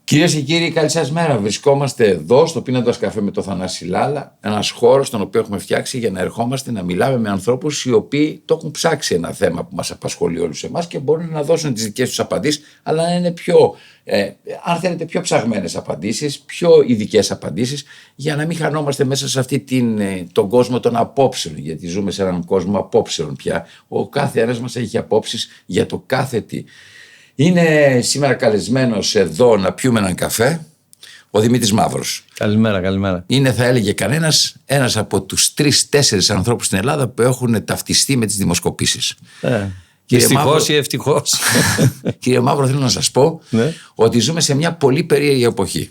Κυρίες και κύριοι, καλή σας μέρα. Βρισκόμαστε εδώ στο Πίνοντας Καφέ με το Θανάση Λάλα, ένας χώρος τον οποίο έχουμε φτιάξει για να ερχόμαστε να μιλάμε με ανθρώπους οι οποίοι το έχουν ψάξει ένα θέμα που μας απασχολεί όλους εμάς και μπορούν να δώσουν τις δικές τους απαντήσεις, αλλά να είναι πιο, αν θέλετε, πιο ψαγμένες απαντήσεις, πιο ειδικές απαντήσεις, για να μην χανόμαστε μέσα σε αυτή τον κόσμο των απόψεων, γιατί ζούμε σε έναν κόσμο απόψεων πια. Ο κάθε ένας μας έχει απόψεις για το κάθε τι. Είναι σήμερα καλεσμένος εδώ να πιούμε έναν καφέ ο Δημήτρης Μαύρος. Καλημέρα, καλημέρα. Είναι, θα έλεγε κανένας, ένας από τους 3-4 ανθρώπους στην Ελλάδα που έχουν ταυτιστεί με τις δημοσκοπήσεις. Δυστυχώς ή ευτυχώς. Κύριε Μαύρο, θέλω να σας πω ότι ζούμε σε μια πολύ περίεργη εποχή.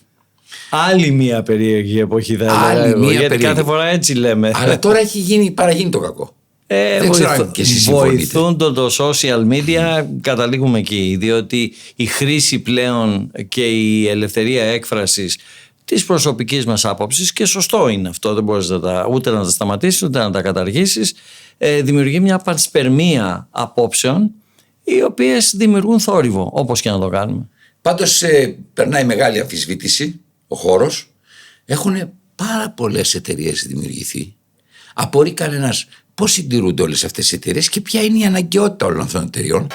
Άλλη μια περίεργη εποχή θα έλεγα. Γιατί κάθε φορά έτσι λέμε. Αλλά τώρα έχει παραγίνει το κακό. Δεν ξέρω αν και εσείς βοηθούν το social media, καταλήγουμε εκεί, διότι η χρήση πλέον και η ελευθερία έκφρασης της προσωπικής μας άποψης, και σωστό είναι αυτό, δεν μπορείς ούτε να τα σταματήσεις ούτε να τα καταργήσεις, δημιουργεί μια πανσπερμία απόψεων οι οποίες δημιουργούν θόρυβο, όπως και να το κάνουμε. Πάντως περνάει μεγάλη αμφισβήτηση ο χώρος. Έχουν πάρα πολλές εταιρείες δημιουργηθεί. Απορεί κανένας πώς συντηρούνται όλες αυτές οι εταιρείες και ποια είναι η αναγκαιότητα όλων αυτών των εταιρεών.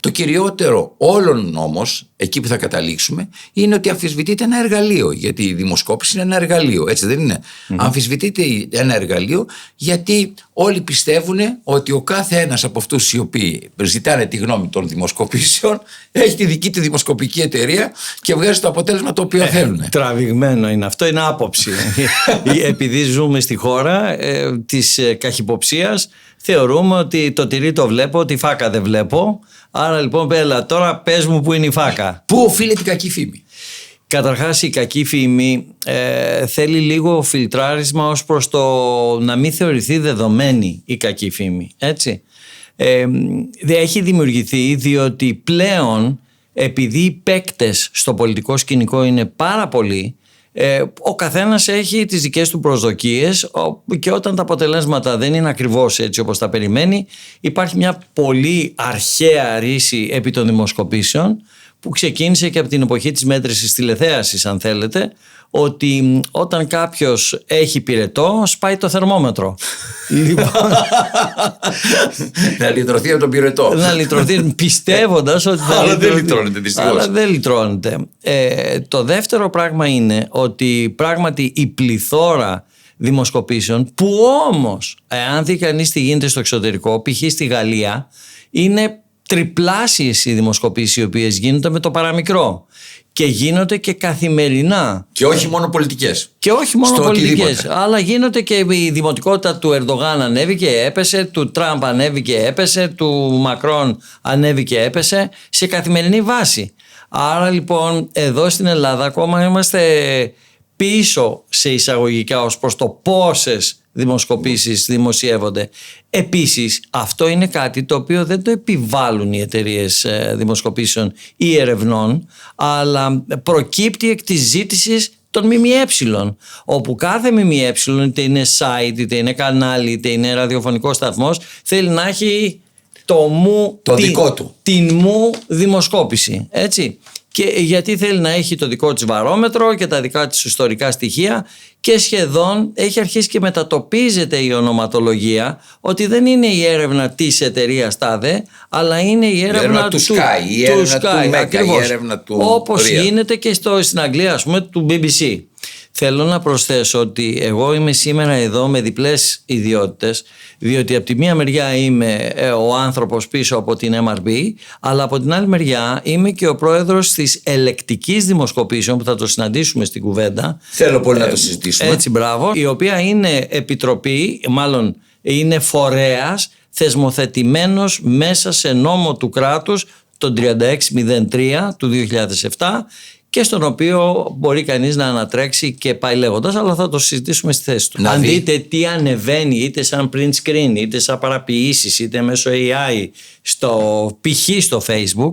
Το κυριότερο όλων όμως, εκεί που θα καταλήξουμε, είναι ότι αμφισβητείται ένα εργαλείο. Γιατί η δημοσκόπηση είναι ένα εργαλείο, έτσι δεν είναι? Αμφισβητείται ένα εργαλείο γιατί όλοι πιστεύουν ότι ο κάθε ένας από αυτούς οι οποίοι ζητάνε τη γνώμη των δημοσκοπήσεων έχει τη δική του δημοσκοπική εταιρεία και βγάζει το αποτέλεσμα το οποίο θέλουν. Τραβηγμένο είναι αυτό, είναι άποψη. Επειδή ζούμε στη χώρα της καχυποψίας, θεωρούμε ότι το τυρί το βλέπω, τη φάκα δεν βλέπω. Άρα λοιπόν, πέλα, τώρα πες μου που είναι η φάκα. Πού οφείλεται η κακή φήμη? Καταρχάς, η κακή φήμη θέλει λίγο φιλτράρισμα ως προς το να μην θεωρηθεί δεδομένη η κακή φήμη. Έτσι. Έχει δημιουργηθεί διότι πλέον, επειδή οι παίκτες στο πολιτικό σκηνικό είναι πάρα πολλοί, ο καθένας έχει τις δικές του προσδοκίες και όταν τα αποτελέσματα δεν είναι ακριβώς έτσι όπως τα περιμένει, υπάρχει μια πολύ αρχαία ρίση επί των δημοσκοπήσεων που ξεκίνησε και από την εποχή της μέτρησης τηλεθέασης, αν θέλετε, ότι όταν κάποιος έχει πυρετό σπάει το θερμόμετρο. Να λυτρωθεί από τον πυρετό. Να λυτρωθεί πιστεύοντας ότι θα αλλά δεν λυτρώνεται δυστυχώς. Αλλά δεν λυτρώνεται. Το δεύτερο πράγμα είναι ότι πράγματι η πληθώρα δημοσκοπήσεων, που όμως αν δει κανείς τι γίνεται στο εξωτερικό, π.χ. στη Γαλλία, είναι τριπλάσιες οι δημοσκοπήσεις οι οποίες γίνονται με το παραμικρό. Και γίνονται και καθημερινά. Και όχι μόνο πολιτικές. Και όχι μόνο πολιτικές. Αλλά γίνονται και η δημοτικότητα του Ερντογάν ανέβηκε, έπεσε, του Τραμπ ανέβηκε, έπεσε, του Μακρόν ανέβηκε, έπεσε, σε καθημερινή βάση. Άρα λοιπόν εδώ στην Ελλάδα ακόμα είμαστε πίσω σε εισαγωγικά ως προς το πόσες δημοσκοπήσεις δημοσιεύονται. Επίσης, αυτό είναι κάτι το οποίο δεν το επιβάλλουν οι εταιρείες δημοσκοπήσεων ή ερευνών, αλλά προκύπτει εκ της ζήτησης των ΜΜΕ, όπου κάθε ΜΜΕ, είτε είναι site, είτε είναι κανάλι, είτε είναι ραδιοφωνικό σταθμός, θέλει να έχει δικό του. Την μου δημοσκόπηση, έτσι. Και γιατί θέλει να έχει το δικό της βαρόμετρο και τα δικά της ιστορικά στοιχεία, και σχεδόν έχει αρχίσει και μετατοπίζεται η ονοματολογία ότι δεν είναι η έρευνα της εταιρείας τάδε, αλλά είναι η έρευνα του Sky, η έρευνα του Mega, η έρευνα του όπως γίνεται και στην Αγγλία, ας πούμε, του BBC. Θέλω να προσθέσω ότι εγώ είμαι σήμερα εδώ με διπλές ιδιότητες, διότι από τη μία μεριά είμαι ο άνθρωπος πίσω από την MRB, αλλά από την άλλη μεριά είμαι και ο πρόεδρος της ελεκτικής δημοσκοπήσεων, που θα το συναντήσουμε στην κουβέντα. Θέλω πολύ να το συζητήσουμε. Έτσι, μπράβο. Η οποία είναι επιτροπή, μάλλον είναι φορέας θεσμοθετημένος μέσα σε νόμο του κράτους, το 3603 του 2007, και στον οποίο μπορεί κανείς να ανατρέξει και πάει λέγοντας, αλλά θα το συζητήσουμε στη θέση του. Αν δείτε τι ανεβαίνει είτε σαν print screen, είτε σαν παραποιήσεις, είτε μέσω AI, π.χ. στο Facebook,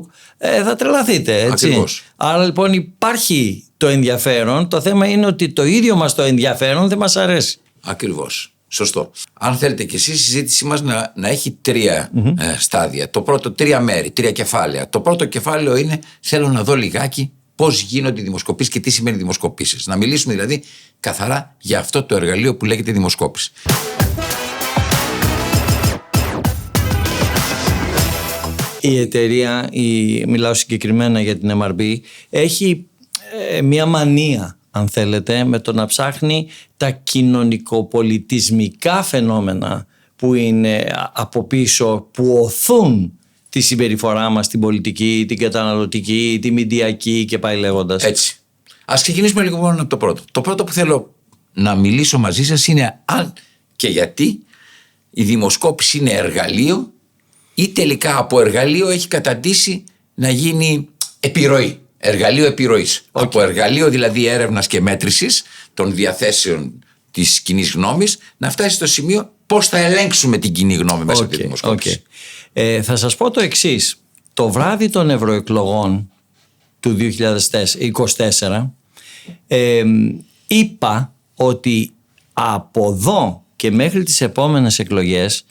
θα τρελαθείτε, έτσι. Ακριβώς. Άρα λοιπόν υπάρχει το ενδιαφέρον, το θέμα είναι ότι το ίδιο μας το ενδιαφέρον δεν μας αρέσει. Ακριβώς. Σωστό. Αν θέλετε και εσείς, η συζήτησή μας να έχει τρία στάδια. Το πρώτο, τρία μέρη, τρία κεφάλαια. Το πρώτο κεφάλαιο είναι, θέλω να δω λιγάκι πώς γίνονται οι δημοσκοπήσεις και τι σημαίνει δημοσκοπήσεις. Να μιλήσουμε δηλαδή καθαρά για αυτό το εργαλείο που λέγεται δημοσκόπηση. Η εταιρεία, μιλάω συγκεκριμένα για την MRB, έχει μια μανία, αν θέλετε, με το να ψάχνει τα κοινωνικοπολιτισμικά φαινόμενα που είναι από πίσω, που οθούν τη συμπεριφορά μας, την πολιτική, την καταναλωτική, τη μηντιακή και πάει λέγοντας. Έτσι. Ας ξεκινήσουμε λίγο μόνο από το πρώτο. Το πρώτο που θέλω να μιλήσω μαζί σας είναι αν και γιατί η δημοσκόπηση είναι εργαλείο ή τελικά από εργαλείο έχει καταντήσει να γίνει επιρροή. Εργαλείο επιρροής. Okay. Από εργαλείο δηλαδή έρευνας και μέτρησης των διαθέσεων της κοινής γνώμης να φτάσει στο σημείο πώς θα ελέγξουμε την κοινή γνώμη μέσα από τη δημοσκόπηση. Θα σας πω το εξής. Το βράδυ των ευρωεκλογών του 2024 είπα ότι από εδώ και μέχρι τις επόμενες εκλογές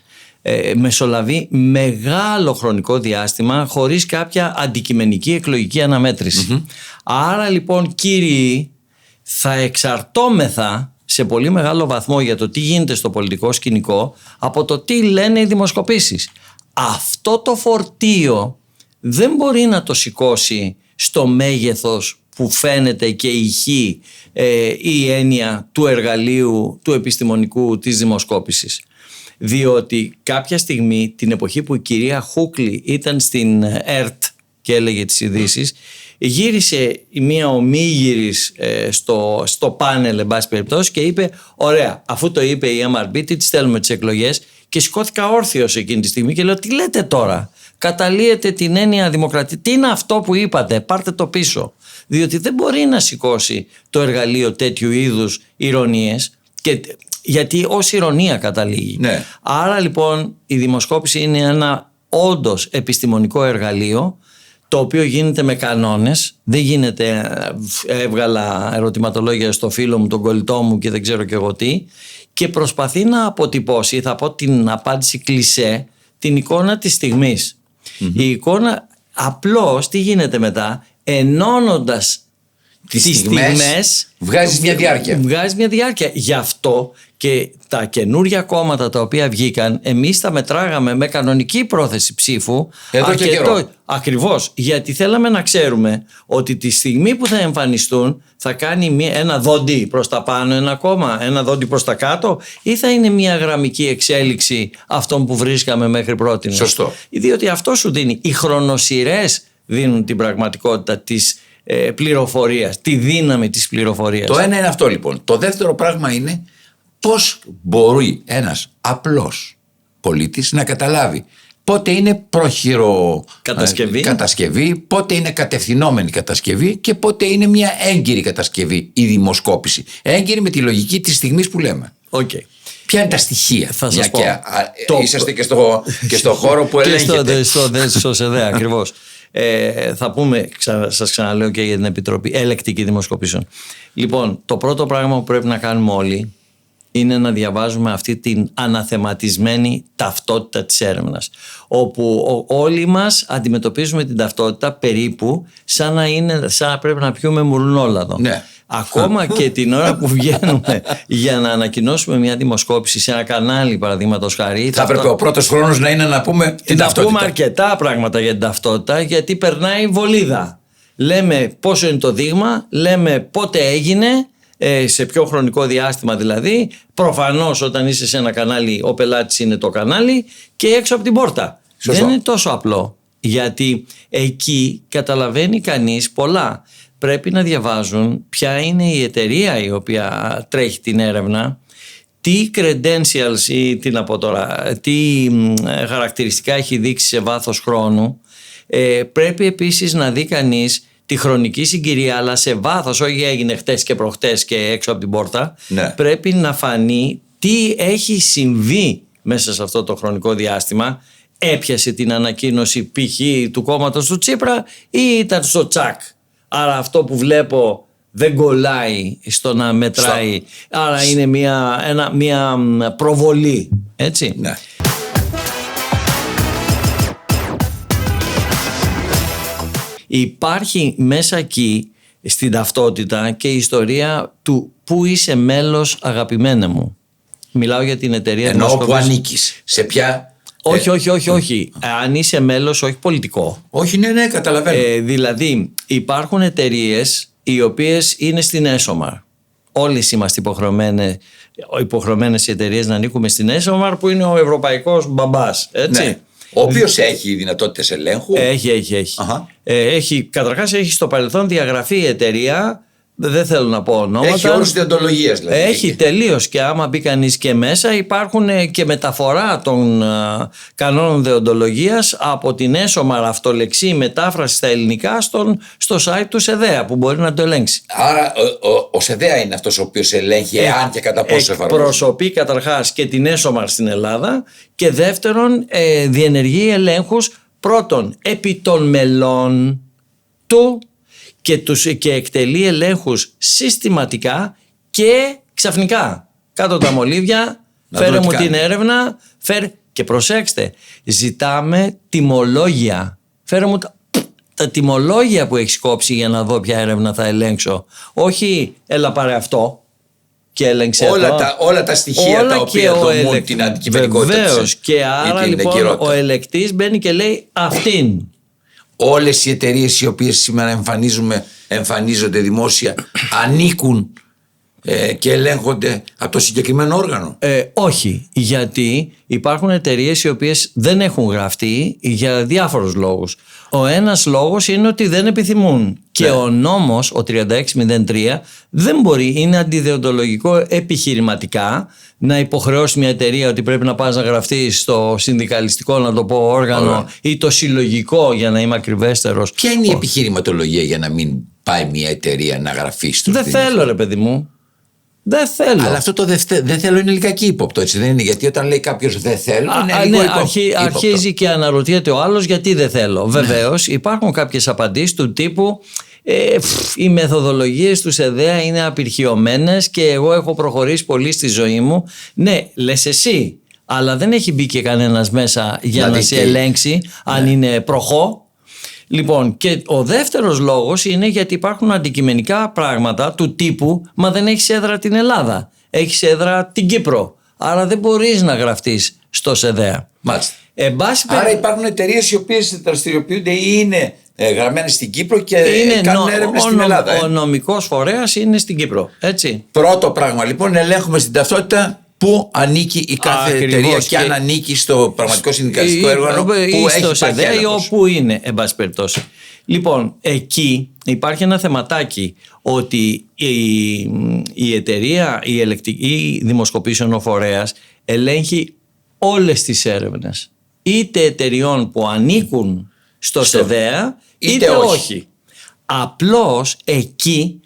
μεσολαβεί μεγάλο χρονικό διάστημα χωρίς κάποια αντικειμενική εκλογική αναμέτρηση. Άρα λοιπόν κύριοι, θα εξαρτώμεθα σε πολύ μεγάλο βαθμό για το τι γίνεται στο πολιτικό σκηνικό από το τι λένε οι δημοσκοπήσεις. Αυτό το φορτίο δεν μπορεί να το σηκώσει στο μέγεθος που φαίνεται και ηχεί η έννοια του εργαλείου του επιστημονικού της δημοσκόπησης. Διότι κάποια στιγμή, την εποχή που η κυρία Χούκλι ήταν στην ΕΡΤ και έλεγε τις ειδήσεις, γύρισε μία ομίγυρης στο πάνελ εν πάση περιπτώσει και είπε ωραία, αφού το είπε η MRB, τι τις στέλνουμε τις εκλογές, και σηκώθηκα όρθιος εκείνη τη στιγμή και λέω τι λέτε τώρα, καταλύετε την έννοια δημοκρατία, τι είναι αυτό που είπατε, πάρτε το πίσω, διότι δεν μπορεί να σηκώσει το εργαλείο τέτοιου είδους ηρωνίες, και γιατί ως ηρωνία καταλήγει. Ναι. Άρα λοιπόν η δημοσκόπηση είναι ένα όντως επιστημονικό εργαλείο, το οποίο γίνεται με κανόνες. Δεν γίνεται έβγαλα ερωτηματολόγια στο φίλο μου, τον κολλητό μου και δεν ξέρω και εγώ τι, και προσπαθεί να αποτυπώσει, θα πω την απάντηση κλισέ, την εικόνα της στιγμής. Η εικόνα απλώς τι γίνεται μετά, ενώνοντας τις στιγμές βγάζει μια διάρκεια. Γι' αυτό και τα καινούργια κόμματα τα οποία βγήκαν, εμείς τα μετράγαμε με κανονική πρόθεση ψήφου. Εδώ και καιρό. Ακριβώς, γιατί θέλαμε να ξέρουμε ότι τη στιγμή που θα εμφανιστούν θα κάνει ένα δόντι προς τα πάνω ένα κόμμα, ένα δόντι προς τα κάτω, ή θα είναι μια γραμμική εξέλιξη αυτών που βρίσκαμε μέχρι πρότινος. Σωστό. Διότι αυτό σου δίνει. Οι χρονοσειρές δίνουν την πραγματικότητα της πληροφορίας, τη δύναμη της πληροφορίας. Το ένα είναι αυτό λοιπόν. Το δεύτερο πράγμα είναι πώς μπορεί ένας απλός πολίτης να καταλάβει πότε είναι πρόχειρο κατασκευή, πότε είναι κατευθυνόμενη κατασκευή και πότε είναι μια έγκυρη κατασκευή η δημοσκόπηση. Έγκυρη με τη λογική της στιγμής που λέμε. Okay. Ποια είναι τα στοιχεία? Θα σας πω. Είσαστε και στο χώρο που ελέγχετε. Στο ΣΕΔΕ ακριβώς. Θα πούμε, σας ξαναλέω και για την Επιτροπή Ελεκτική Δημοσκοπήσεων. Λοιπόν, το πρώτο πράγμα που πρέπει να κάνουμε όλοι είναι να διαβάζουμε αυτή την αναθεματισμένη ταυτότητα της έρευνας, όπου όλοι μας αντιμετωπίζουμε την ταυτότητα περίπου σαν να πρέπει να πιούμε μουρνόλαδο. Ναι. Ακόμα και την ώρα που βγαίνουμε για να ανακοινώσουμε μια δημοσκόπηση σε ένα κανάλι, παραδείγματος χάρη, θα πρέπει ο πρώτος χρόνος να είναι να πούμε την ταυτότητα. Να πούμε αρκετά πράγματα για την ταυτότητα, γιατί περνάει βολίδα. Λέμε πόσο είναι το δείγμα, λέμε πότε έγινε, σε ποιο χρονικό διάστημα δηλαδή. Προφανώς όταν είσαι σε ένα κανάλι, ο πελάτης είναι το κανάλι και έξω από την πόρτα. Σωστό. Δεν είναι τόσο απλό, γιατί εκεί καταλαβαίνει κανείς πολλά. Πρέπει να διαβάζουν ποια είναι η εταιρεία η οποία τρέχει την έρευνα, τι credentials ή τι χαρακτηριστικά έχει δείξει σε βάθος χρόνου. Πρέπει επίσης να δει κανείς τη χρονική συγκυρία, αλλά σε βάθος, όχι έγινε χτες και προχτές και έξω από την πόρτα, Ναι. πρέπει να φανεί τι έχει συμβεί μέσα σε αυτό το χρονικό διάστημα. Έπιασε την ανακοίνωση π.χ. του κόμματος του Τσίπρα ή ήταν στο τσακ? Άρα αυτό που βλέπω δεν κολλάει στο να μετράει. Άρα είναι μια προβολή. Έτσι. Ναι. Υπάρχει μέσα εκεί στην ταυτότητα και η ιστορία του πού είσαι μέλος, αγαπημένα μου. Μιλάω για την εταιρεία. Εννοώ που ανήκεις. Σε ποια... Όχι. Αν είσαι μέλος, όχι πολιτικό. Όχι, ναι, καταλαβαίνω. Δηλαδή υπάρχουν εταιρείες οι οποίες είναι στην ΕΣΟΜΑΡ. Όλες είμαστε υποχρεωμένες οι εταιρείες να ανήκουμε στην ΕΣΟΜΑΡ, που είναι ο ευρωπαϊκός μπαμπάς. Έτσι. Ναι. Ο οποίος έχει δυνατότητες ελέγχου. Έχει. Καταρχάς έχει στο παρελθόν διαγραφεί η εταιρεία. Δεν θέλω να πω ονόματα. Έχει όρους διοντολογίας δηλαδή. Έχει τελείως, και άμα μπει κανείς και μέσα υπάρχουν και μεταφορά των κανόνων δεοντολογίας από την έσωμαρ αυτολεξή μετάφραση στα ελληνικά στο site του ΣΕΔΕΑ, που μπορεί να το ελέγξει. Άρα ο ΣΕΔΕΑ είναι αυτός ο οποίος ελέγχει αν και κατά πόσο εφαρμόζεται. Προσωπεί καταρχάς και την έσωμαρ στην Ελλάδα, και δεύτερον διενεργεί ελέγχους πρώτον επί των μελών του και εκτελεί ελέγχους συστηματικά και ξαφνικά. Κάτω τα μολύβια, φέρε μου την έρευνα, και προσέξτε, ζητάμε τιμολόγια. Φέρε μου τα τιμολόγια που έχεις κόψει για να δω ποια έρευνα θα ελέγξω. Όχι, έλα πάρε αυτό και έλεγξε όλα τα στοιχεία τα οποία δομούν την αντικειμενικότητα. Βεβαίως, και άρα λοιπόν ο ελεκτής μπαίνει και λέει αυτήν. Όλες οι εταιρείες οι οποίες σήμερα εμφανίζονται δημόσια ανήκουν και ελέγχονται από το συγκεκριμένο όργανο. Όχι, γιατί υπάρχουν εταιρείες οι οποίες δεν έχουν γραφτεί για διάφορους λόγους. Ο ένας λόγος είναι ότι δεν επιθυμούν. Και ο νόμος, ο 3603, δεν μπορεί, είναι αντιδεοντολογικό επιχειρηματικά, να υποχρεώσει μια εταιρεία ότι πρέπει να πας να γραφτείς στο συνδικαλιστικό, να το πω, όργανο ή το συλλογικό, για να είμαι ακριβέστερος. Ποια είναι η επιχειρηματολογία για να μην πάει μια εταιρεία να γραφεί στο Δεν θέλω, ρε παιδί μου. Δεν θέλω. Αλλά αυτό το δεν θέλω είναι λιγάκι ύποπτο, έτσι δεν είναι? Γιατί όταν λέει κάποιος δεν θέλω, αρχίζει και αναρωτιέται ο άλλος γιατί δεν θέλω. Βεβαίως υπάρχουν κάποιες απαντήσεις του τύπου οι μεθοδολογίες του ΣΕΔΕΑ είναι απειρχιωμένες και εγώ έχω προχωρήσει πολύ στη ζωή μου. Ναι, λες εσύ, αλλά δεν έχει μπει και κανένας μέσα για να σε ελέγξει αν είναι προχώ. Λοιπόν, και ο δεύτερος λόγος είναι γιατί υπάρχουν αντικειμενικά πράγματα του τύπου «Μα δεν έχεις έδρα την Ελλάδα, έχεις έδρα την Κύπρο, άρα δεν μπορείς να γραφτείς στο ΣΕΔΕΑ». Μάλιστα. Άρα υπάρχουν εταιρείες οι οποίες δραστηριοποιούνται ή είναι γραμμένες στην Κύπρο και κάνουν έρευνες στην Ελλάδα. Ο νομικός φορέας είναι στην Κύπρο, έτσι. Πρώτο πράγμα λοιπόν, ελέγχουμε στην ταυτότητα πού ανήκει η κάθε εταιρεία και αν ανήκει στο πραγματικό συνδικαλιστικό όργανο που έχει στο ΣΕΔΕΑ ή όπου είναι, εν πάση περιπτώσει. Λοιπόν, εκεί υπάρχει ένα θεματάκι ότι η εταιρεία, η δημοσκοπήσεων ο φορέας ελέγχει όλες τις έρευνες, είτε εταιρεών που ανήκουν στο ΣΕΔΕΑ είτε όχι. Απλώς εκεί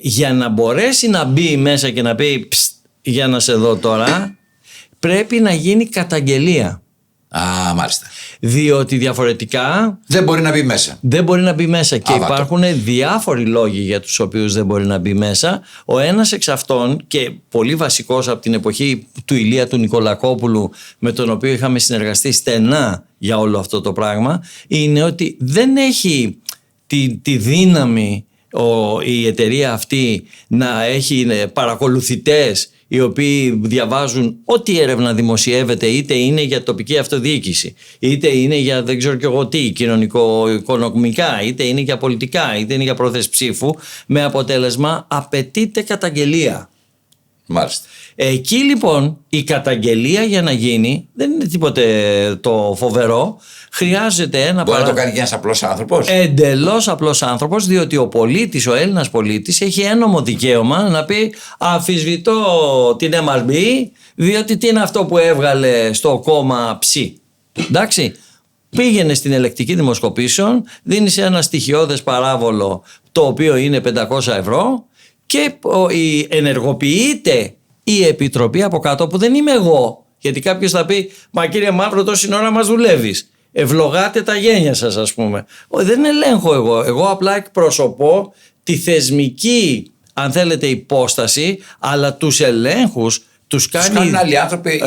για να μπορέσει να μπει μέσα και να πει για να σε δω τώρα, πρέπει να γίνει καταγγελία. Μάλιστα. Διότι διαφορετικά δεν μπορεί να μπει μέσα. Δεν μπορεί να μπει μέσα και υπάρχουν διάφοροι λόγοι για τους οποίους δεν μπορεί να μπει μέσα. Ο ένας εξ αυτών, και πολύ βασικός από την εποχή του Ηλία του Νικολακόπουλου, με τον οποίο είχαμε συνεργαστεί στενά για όλο αυτό το πράγμα, είναι ότι δεν έχει τη δύναμη η εταιρεία αυτή να έχει παρακολουθητές οι οποίοι διαβάζουν ό,τι έρευνα δημοσιεύεται, είτε είναι για τοπική αυτοδιοίκηση, είτε είναι για δεν ξέρω και εγώ τι, κοινωνικο-οικονομικά, είτε είναι για πολιτικά, είτε είναι για πρόθεση ψήφου, με αποτέλεσμα απαιτείται καταγγελία. Μάλιστα. Εκεί λοιπόν η καταγγελία για να γίνει δεν είναι τίποτε το φοβερό. Χρειάζεται ένα Μπορεί να το κάνει και ένας απλός άνθρωπος. Εντελώς απλός άνθρωπος, διότι ο πολίτης, ο Έλληνας πολίτης, έχει ένομο δικαίωμα να πει αμφισβητώ την MRB, διότι τι είναι αυτό που έβγαλε στο κόμμα ψ. Εντάξει. Πήγαινε στην ελεκτική δημοσκοπήσεων, δίνεις ένα στοιχειώδες παράβολο το οποίο είναι 500 ευρώ και ενεργοποιείται η επιτροπή από κάτω, που δεν είμαι εγώ. Γιατί κάποιος θα πει, μα κύριε Μαύρο, τόση ώρα μας δουλεύεις. Ευλογάτε τα γένια σας, ας πούμε. Δεν ελέγχω εγώ. Εγώ απλά εκπροσωπώ τη θεσμική, αν θέλετε, υπόσταση, αλλά τους ελέγχους τους κάνουν άλλοι άνθρωποι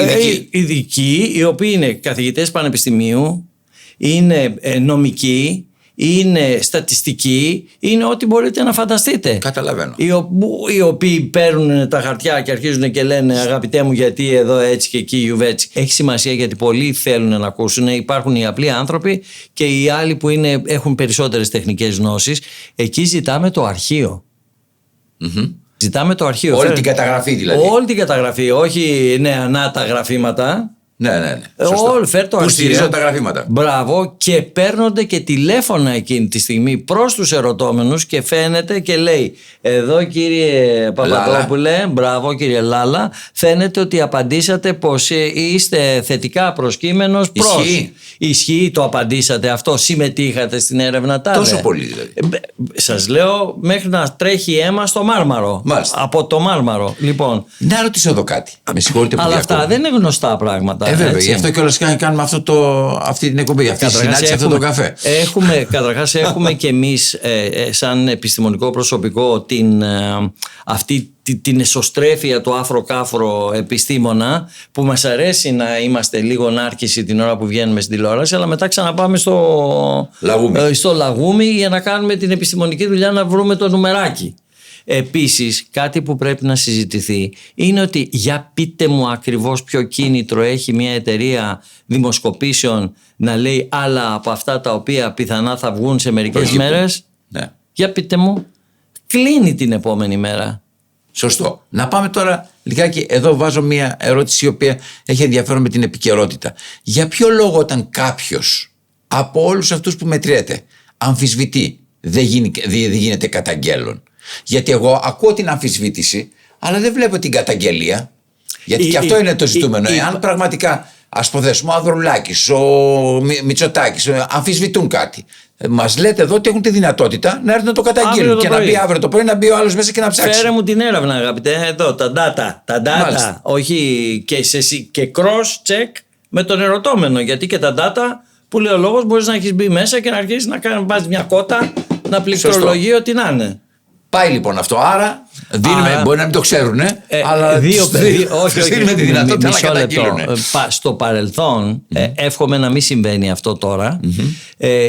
ειδικοί, οι οποίοι είναι καθηγητές πανεπιστημίου, είναι νομικοί, είναι στατιστικοί, είναι ό,τι μπορείτε να φανταστείτε. Καταλαβαίνω. Οι οποίοι παίρνουν τα χαρτιά και αρχίζουν και λένε, αγαπητέ μου, γιατί εδώ έτσι και εκεί γιουβέτσι. Έχει σημασία, γιατί πολλοί θέλουν να ακούσουν. Υπάρχουν οι απλοί άνθρωποι και οι άλλοι που έχουν περισσότερες τεχνικές γνώσεις. Εκεί ζητάμε το αρχείο. Ζητάμε το αρχείο. Όλη την καταγραφή δηλαδή. Όλη την καταγραφή, όχι νέα τα γραφήματα. Ναι. Που στηρίζονται τα γραφήματα. Μπράβο, και παίρνονται και τηλέφωνα εκείνη τη στιγμή προς τους ερωτώμενους και φαίνεται και λέει, εδώ κύριε Παπαδόπουλε, μπράβο κύριε Λάλα, φαίνεται ότι απαντήσατε πως είστε θετικά προσκύμενος προς. Ισχύει, το απαντήσατε αυτό, συμμετείχατε στην έρευνα τάδε. Τόσο πολύ δηλαδή. Σας λέω, μέχρι να τρέχει αίμα στο Μάρμαρο. Μάλιστα. Από το Μάρμαρο. Λοιπόν, να ρωτήσω εδώ κάτι. Με συγχωρείτε που αλλά αυτά δεν είναι γνωστά πράγματα. Βέβαια, γι' αυτό κιόλας κάνουμε αυτή την εκπομπή, αυτή τη συνάντηση, αυτό το καφέ. Καταρχάς έχουμε και εμείς σαν επιστημονικό προσωπικό αυτή την εσωστρέφεια του άφρο-κάφρο επιστήμονα, που μας αρέσει να είμαστε λίγο νάρκισοι την ώρα που βγαίνουμε στην τηλεόραση, αλλά μετά ξαναπάμε στο λαγούμι για να κάνουμε την επιστημονική δουλειά, να βρούμε το νουμεράκι. Επίσης, κάτι που πρέπει να συζητηθεί είναι ότι, για πείτε μου ακριβώς ποιο κίνητρο έχει μια εταιρεία δημοσκοπήσεων να λέει άλλα από αυτά τα οποία πιθανά θα βγουν σε μερικές μέρες. Ναι. Για πείτε μου. Κλείνει την επόμενη μέρα. Σωστό. Να πάμε τώρα λιγάκι. Εδώ βάζω μια ερώτηση η οποία έχει ενδιαφέρον με την επικαιρότητα. Για ποιο λόγο, όταν κάποιος από όλους αυτούς που μετριέται αμφισβητεί, δεν γίνεται καταγγέλων? Γιατί εγώ ακούω την αμφισβήτηση, αλλά δεν βλέπω την καταγγελία. Γιατί και αυτό είναι το ζητούμενο. Εάν πραγματικά, ας υποθέσουμε, ο Ανδρουλάκης, ο Μητσοτάκης αμφισβητούν κάτι, μας λέτε εδώ ότι έχουν τη δυνατότητα να έρθουν να το καταγγείλουν και να μπει αύριο το πρωί, να μπει ο άλλος μέσα και να ψάξει. Φέρε μου την έρευνα, αγαπητέ. Εδώ τα data. Όχι και cross-check με τον ερωτώμενο. Γιατί και τα data, που λέει ο λόγος, μπορείς να έχεις μπει μέσα και να αρχίσεις να βάζεις μια κότα, να πληκτρολογεί ό,τι να είναι. Πάει λοιπόν αυτό. Άρα μπορεί να μην το ξέρουν, αλλά δίνουμε τη δυνατότητα να καταγγείλουν. Στο παρελθόν, εύχομαι να μην συμβαίνει αυτό τώρα.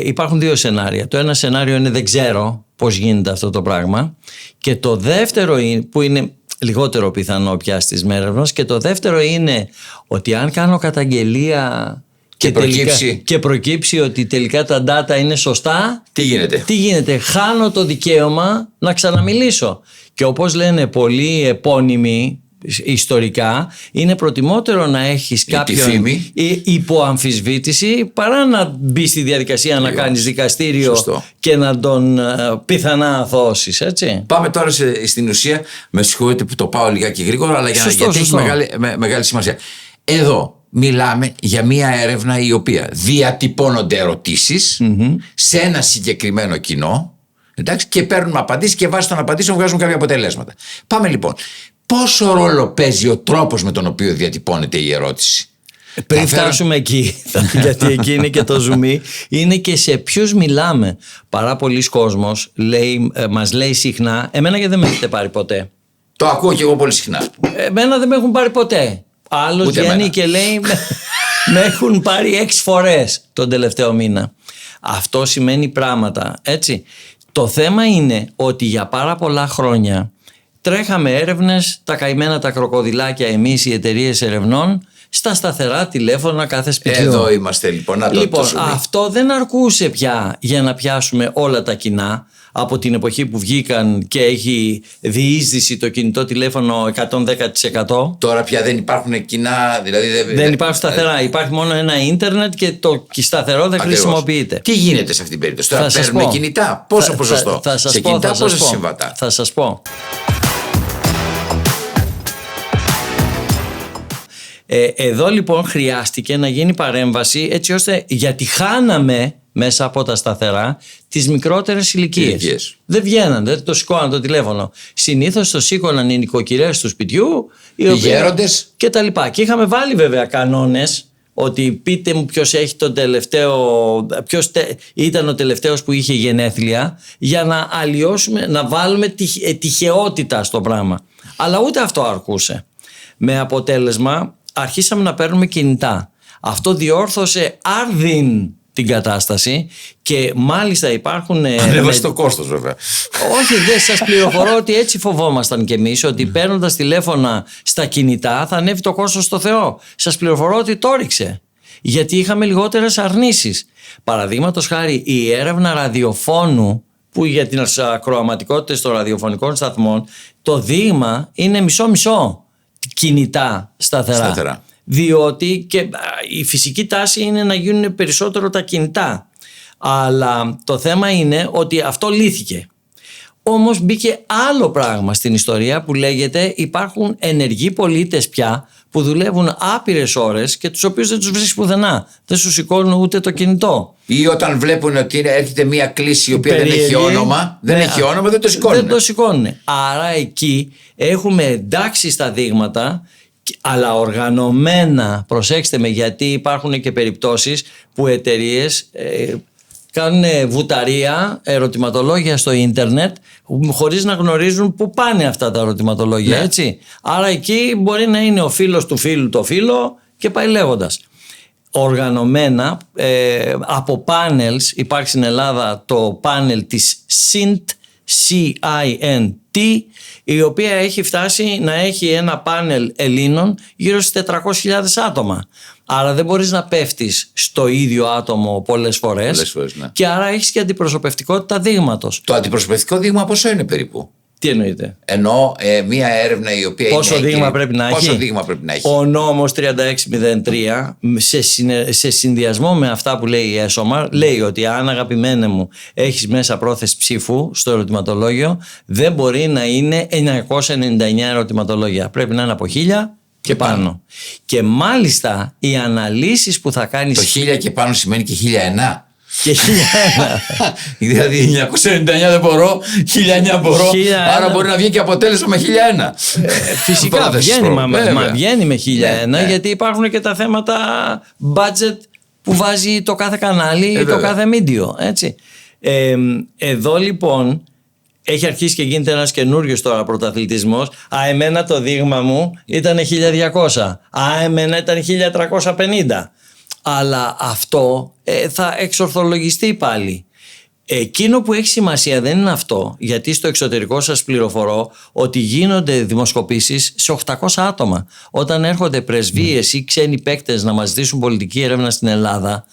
Υπάρχουν δύο σενάρια. Το ένα σενάριο είναι, δεν ξέρω πώς γίνεται αυτό το πράγμα. Και το δεύτερο, που είναι λιγότερο πιθανό πια στις μέρες μας, και το δεύτερο είναι ότι αν κάνω καταγγελία και προκύψει ότι τελικά τα data είναι σωστά, τι γίνεται? Χάνω το δικαίωμα να ξαναμιλήσω. Και όπως λένε πολλοί επώνυμοι ιστορικά, είναι προτιμότερο να έχεις κάποιον υποαμφισβήτηση παρά να μπει στη διαδικασία να κάνεις δικαστήριο. Σωστό. Και να τον πιθανά αθώσεις, έτσι. Πάμε τώρα στην ουσία. Με συγχωρείτε που το πάω λιγάκι γρήγορα, αλλά γιατί έχει μεγάλη σημασία. Εδώ μιλάμε για μια έρευνα η οποία διατυπώνονται ερωτήσεις σε ένα συγκεκριμένο κοινό, εντάξει, και παίρνουμε απαντήσεις και βάσει των απαντήσεων βγάζουμε κάποια αποτελέσματα. Πάμε λοιπόν. Πόσο ρόλο παίζει ο τρόπος με τον οποίο διατυπώνεται η ερώτηση? Πριν φτάσουμε εκεί, γιατί εκεί είναι και το ζουμί, είναι και σε ποιους μιλάμε. Πάρα πολλοί κόσμος μας λέει συχνά, εμένα και δεν με έχετε πάρει ποτέ. Το ακούω και εγώ πολύ συχνά. Εμένα δεν με έχουν πάρει ποτέ. Άλλος βγαίνει και λέει, με έχουν πάρει 6 φορές τον τελευταίο μήνα. Αυτό σημαίνει πράγματα, έτσι. Το θέμα είναι ότι για πάρα πολλά χρόνια τρέχαμε έρευνες, τα καημένα τα κροκοδιλάκια εμείς οι εταιρείες ερευνών, στα σταθερά τηλέφωνα κάθε σπιτιού. Εδώ είμαστε λοιπόν. Αυτό δεν αρκούσε πια για να πιάσουμε όλα τα κοινά. Από την εποχή που βγήκαν και έχει διείσδυση το κινητό τηλέφωνο 110%. Τώρα πια δεν υπάρχουν κοινά, δηλαδή δεν υπάρχουν σταθερά. Υπάρχει μόνο ένα ίντερνετ και το σταθερό δεν χρησιμοποιείται. Τι γίνεται σε αυτήν την περίπτωση? Τώρα παίρνουμε κινητά. Πόσο ποσοστό? Σε κινητά πόσο συμβατά? Θα σας πω. Εδώ λοιπόν χρειάστηκε να γίνει παρέμβαση, έτσι ώστε, γιατί χάναμε μέσα από τα σταθερά τις μικρότερες ηλικίες. Δεν βγαίναν, δεν το σηκώναν το τηλέφωνο. Συνήθως το σήκωναν οι νοικοκυρές του σπιτιού, οι γέροντες και τα λοιπά. Και είχαμε βάλει βέβαια κανόνες, ότι πείτε μου ποιος έχει τον τελευταίο, ήταν ο τελευταίος που είχε γενέθλια, για να αλλοιώσουμε, να βάλουμε τυχαιότητα στο πράγμα. Αλλά ούτε αυτό αρκούσε. Με αποτέλεσμα αρχίσαμε να παίρνουμε κινητά. Αυτό διόρθωσε άρδιν την κατάσταση και μάλιστα υπάρχουν... Ανέβασε το κόστος βέβαια. Όχι, δεν σας πληροφορώ ότι έτσι φοβόμασταν κι εμείς, ότι παίρνοντας τηλέφωνα στα κινητά θα ανέβει το κόστος στο Θεό. Σας πληροφορώ ότι το ρίξε. Γιατί είχαμε λιγότερες αρνήσεις. Παραδείγματος χάρη, η έρευνα ραδιοφώνου, που για τις ακροαματικότητες των ραδιοφωνικών σταθμών, το δείγμα είναι μισό-μισό κινητά σταθερά. Διότι και η φυσική τάση είναι να γίνουν περισσότερο τα κινητά. Αλλά το θέμα είναι ότι αυτό λύθηκε. Όμως μπήκε άλλο πράγμα στην ιστορία που λέγεται υπάρχουν ενεργοί πολίτες πια που δουλεύουν άπειρες ώρες και τους οποίους δεν τους βρίσκεις πουθενά. Δεν σου σηκώνουν ούτε το κινητό. Ή όταν βλέπουν ότι έρχεται μια κλήση η οποία δεν έχει όνομα, δεν το σηκώνουν. Δεν το σηκώνουν. Άρα εκεί έχουμε εντάξει στα δείγματα, αλλά οργανωμένα, προσέξτε με, γιατί υπάρχουν και περιπτώσεις που εταιρείες κάνουν βουταρία, ερωτηματολόγια στο ίντερνετ χωρίς να γνωρίζουν πού πάνε αυτά τα ερωτηματολόγια, έτσι. Άρα εκεί μπορεί να είναι ο φίλος του φίλου το φίλο και πάει λέγοντας. Οργανωμένα από panels, υπάρχει στην Ελλάδα το πάνελ της CINT, CINT, η οποία έχει φτάσει να έχει ένα πάνελ Ελλήνων γύρω στις 400.000 άτομα. Άρα δεν μπορείς να πέφτεις στο ίδιο άτομο πολλές φορές, ναι. Και άρα έχεις και αντιπροσωπευτικότητα δείγματος. Το αντιπροσωπευτικό δείγμα πόσο είναι περίπου? Τι εννοείται? Ενώ μια έρευνα η οποία πόσο δείγμα πρέπει να έχει? Πόσο δείγμα πρέπει να έχει? Ο νόμος 3603 σε συνδυασμό με αυτά που λέει η ESOMAR λέει ότι αν, αγαπημένε μου, έχεις μέσα πρόθεση ψήφου στο ερωτηματολόγιο, δεν μπορεί να είναι 999 ερωτηματολόγια. Πρέπει να είναι από 1000 και πάνω. Και μάλιστα οι αναλύσεις που θα κάνεις... Το 1000 και πάνω σημαίνει και 1001. Και 1001. Δηλαδή 999 δεν μπορώ, 1009 μπορώ. Άρα μπορεί να βγει και αποτέλεσμα με 1001. Φυσικά βγαίνει με 1001, γιατί υπάρχουν και τα θέματα budget που βάζει το κάθε κανάλι ή το κάθε μίντιο. Έτσι. Εδώ λοιπόν έχει αρχίσει και γίνεται ένας καινούριος τώρα πρωταθλητισμός. Εμένα το δείγμα μου ήταν 1200. Εμένα ήταν 1350. Αλλά αυτό θα εξορθολογιστεί πάλι. Εκείνο που έχει σημασία δεν είναι αυτό, γιατί στο εξωτερικό σας πληροφορώ ότι γίνονται δημοσκοπήσεις σε 800 άτομα. Όταν έρχονται πρεσβείες ή ξένοι παίκτες να μας ζητήσουν πολιτική έρευνα στην Ελλάδα,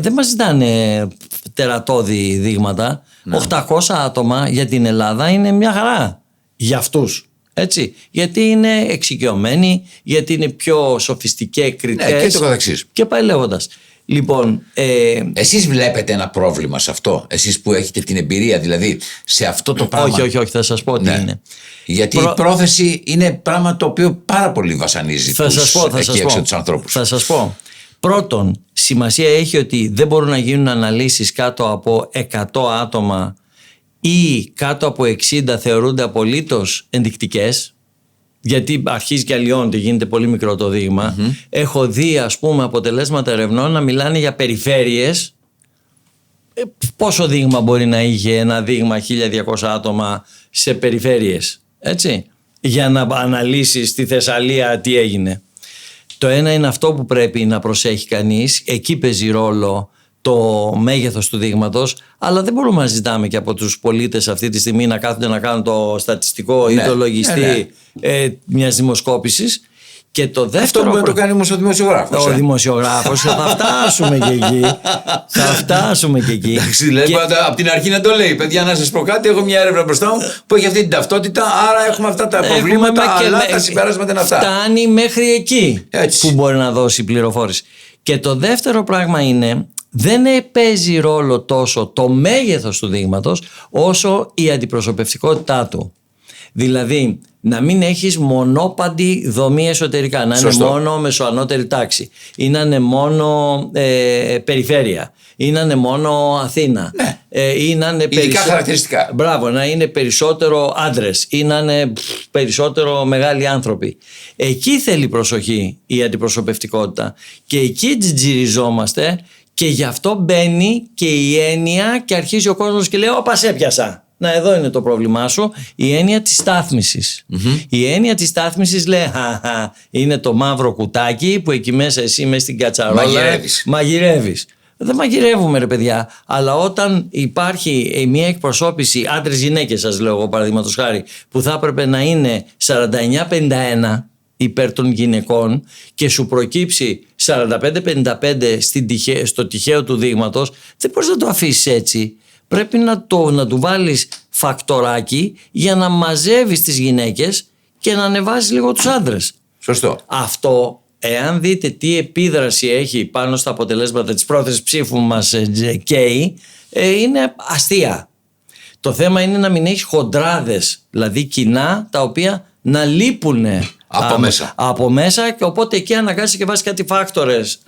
δεν μας ζητάνε τερατώδη δείγματα. 800 άτομα για την Ελλάδα είναι μια χαρά για αυτούς. Έτσι, γιατί είναι εξοικειωμένοι, γιατί είναι πιο σοφιστικές κριτές, και το καθεξής. Και πάει λέγοντας. Λοιπόν, εσείς βλέπετε ένα πρόβλημα σε αυτό? Εσείς που έχετε την εμπειρία δηλαδή σε αυτό το πράγμα? Όχι, θα σας πω τι είναι. Γιατί η πρόθεση είναι πράγμα το οποίο πάρα πολύ βασανίζει τους ανθρώπους. Θα σας πω. Πρώτον, σημασία έχει ότι δεν μπορούν να γίνουν αναλύσεις κάτω από 100 άτομα ή κάτω από 60 θεωρούνται απολύτως ενδεικτικές, γιατί αρχίζει και αλλοιώνεται, γίνεται πολύ μικρό το δείγμα. Έχω δει, ας πούμε, αποτελέσματα ερευνών να μιλάνε για περιφέρειες. Πόσο δείγμα μπορεί να είχε ένα δείγμα 1200 άτομα σε περιφέρειες, έτσι, για να αναλύσεις στη Θεσσαλία τι έγινε? Το ένα είναι αυτό που πρέπει να προσέχει κανείς, εκεί παίζει ρόλο το μέγεθος του δείγματος, αλλά δεν μπορούμε να ζητάμε και από τους πολίτες αυτή τη στιγμή να κάθονται να κάνουν το στατιστικό ή το λογιστή μιας δημοσκόπησης. Και το δεύτερο. Αυτό μπορεί να το κάνει όμως ο δημοσιογράφος. Ο δημοσιογράφος, θα φτάσουμε και εκεί. Εντάξει, δηλαδή από την αρχή να το λέει. Παιδιά, να σας πω κάτι, έχω μια έρευνα μπροστά μου που έχει αυτή την ταυτότητα, άρα έχουμε αυτά τα προβλήματα, αλλά τα συμπεράσματα είναι αυτά. Φτάνει μέχρι εκεί έτσι που μπορεί να δώσει πληροφόρηση. Και το δεύτερο πράγμα είναι, δεν παίζει ρόλο τόσο το μέγεθος του δείγματος όσο η αντιπροσωπευτικότητά του. Δηλαδή, να μην έχεις μονόπαντη δομή εσωτερικά, να είναι μόνο μεσοανώτερη τάξη ή να είναι μόνο περιφέρεια ή να είναι μόνο Αθήνα, ή να είναι ειδικά χαρακτηριστικά. Μπράβο, να είναι περισσότερο άντρες ή να είναι περισσότερο μεγάλοι άνθρωποι. Εκεί θέλει προσοχή η αντιπροσωπευτικότητα και εκεί τζιτζιριζόμαστε, και γι' αυτό μπαίνει και η έννοια και αρχίζει ο κόσμος και λέει «Όπα, σε έπιασα». Να, εδώ είναι το πρόβλημά σου, η έννοια της στάθμισης. Η έννοια της στάθμισης λέει είναι το μαύρο κουτάκι που εκεί μέσα εσύ μες στην κατσαρόλα μαγειρεύεις. Δεν μαγειρεύουμε, ρε παιδιά, αλλά όταν υπάρχει μια εκπροσώπηση άντρες-γυναίκες, σας λέω εγώ παραδείγματος χάρη, που θα έπρεπε να είναι 49-51 υπέρ των γυναικών και σου προκύψει 45-55 στο τυχαίο του δείγματος, δεν μπορείς να το αφήσεις έτσι. Πρέπει να του βάλεις φακτοράκι για να μαζεύεις τις γυναίκες και να ανεβάσεις λίγο τους άντρες. Σωστό. Αυτό, εάν δείτε τι επίδραση έχει πάνω στα αποτελέσματα της πρόθεσης ψήφου μας ΚΕΙ, είναι αστεία. Το θέμα είναι να μην έχει χοντράδες, δηλαδή κοινά τα οποία να λείπουν από μέσα, και οπότε εκεί αναγκάζει και βάζει κάτι φάκτορες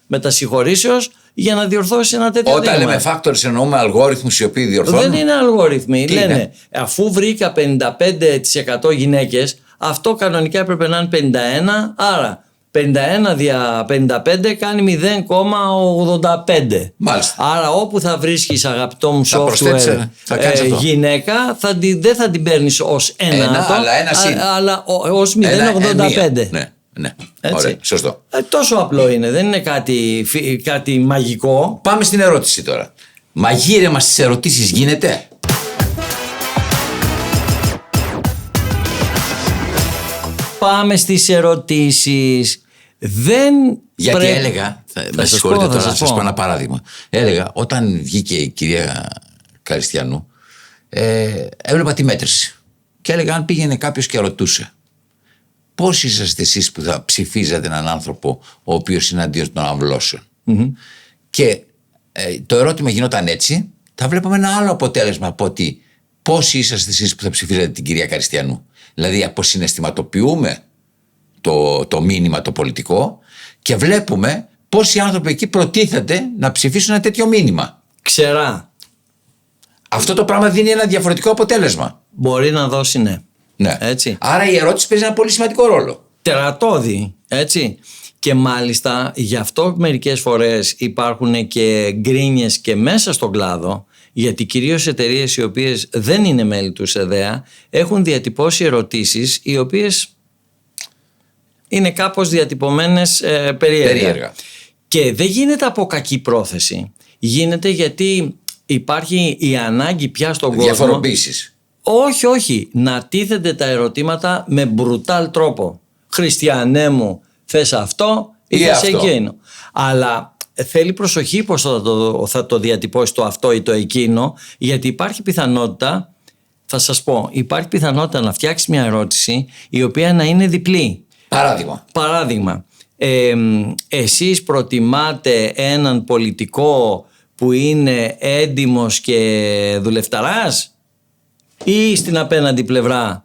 μετασυγχωρήσεως για να διορθώσει ένα τέτοιο δείγμα. Όταν λέμε φάκτορες εννοούμε αλγόριθμους οι οποίοι διορθώνουν. Δεν είναι αλγόριθμοι. Λένε αφού βρήκα 55% γυναίκες, αυτό κανονικά έπρεπε να είναι 51, άρα 51 δια 55 κάνει 0,85. Μάλιστα. Άρα όπου θα βρίσκεις, αγαπητό μου software, γυναίκα, δεν θα την παίρνεις ως ένα αλλά ως 0,85. Ναι. Ωραία, σωστό. Τόσο απλό είναι, δεν είναι κάτι μαγικό. Πάμε στην ερώτηση τώρα. Μαγείρεμα στις ερωτήσεις γίνεται? Πάμε στις ερωτήσεις. Γιατί έλεγα, με συγχωρείτε τώρα να σας πω ένα παράδειγμα. Έλεγα, όταν βγήκε η κυρία Καριστιανού, έβλεπα τη μέτρηση και έλεγα, αν πήγαινε κάποιος και ρωτούσε, πώς είσαστε εσείς που θα ψηφίζατε έναν άνθρωπο ο οποίος είναι αντίον των αμβλώσεων? Και το ερώτημα γινόταν έτσι, θα βλέπαμε ένα άλλο αποτέλεσμα από ότι πώς είσαστε εσείς που θα ψηφίζατε την κυρία Καριστιανού. Δηλαδή αποσυναισθηματοποιούμε το μήνυμα το πολιτικό και βλέπουμε πόσοι άνθρωποι εκεί προτίθεται να ψηφίσουν ένα τέτοιο μήνυμα. Ξερά. Αυτό το πράγμα δίνει ένα διαφορετικό αποτέλεσμα. Μπορεί να δώσει, ναι. Έτσι. Άρα η ερώτηση παίζει ένα πολύ σημαντικό ρόλο. Τερατώδη, έτσι. Και μάλιστα γι' αυτό μερικές φορές υπάρχουν και γκρίνιες και μέσα στον κλάδο, γιατί κυρίως εταιρείες οι οποίες δεν είναι μέλη του ΣΕΔΕΑ έχουν διατυπώσει ερωτήσεις οι οποίες είναι κάπως διατυπωμένες περίεργα. Και δεν γίνεται από κακή πρόθεση. Γίνεται γιατί υπάρχει η ανάγκη πια στον κόσμο. Διαφοροποίησης. Όχι. Να τίθενται τα ερωτήματα με μπρουτάλ τρόπο. Χριστιανέ μου, θες αυτό ή θες εκείνο. Αλλά θέλει προσοχή πώς θα το διατυπώσει το αυτό ή το εκείνο, γιατί υπάρχει πιθανότητα, θα σας πω, υπάρχει πιθανότητα να φτιάξει μια ερώτηση η οποία να είναι διπλή. Παράδειγμα, εσείς προτιμάτε έναν πολιτικό που είναι έντιμος και δουλευταράς ή στην απέναντι πλευρά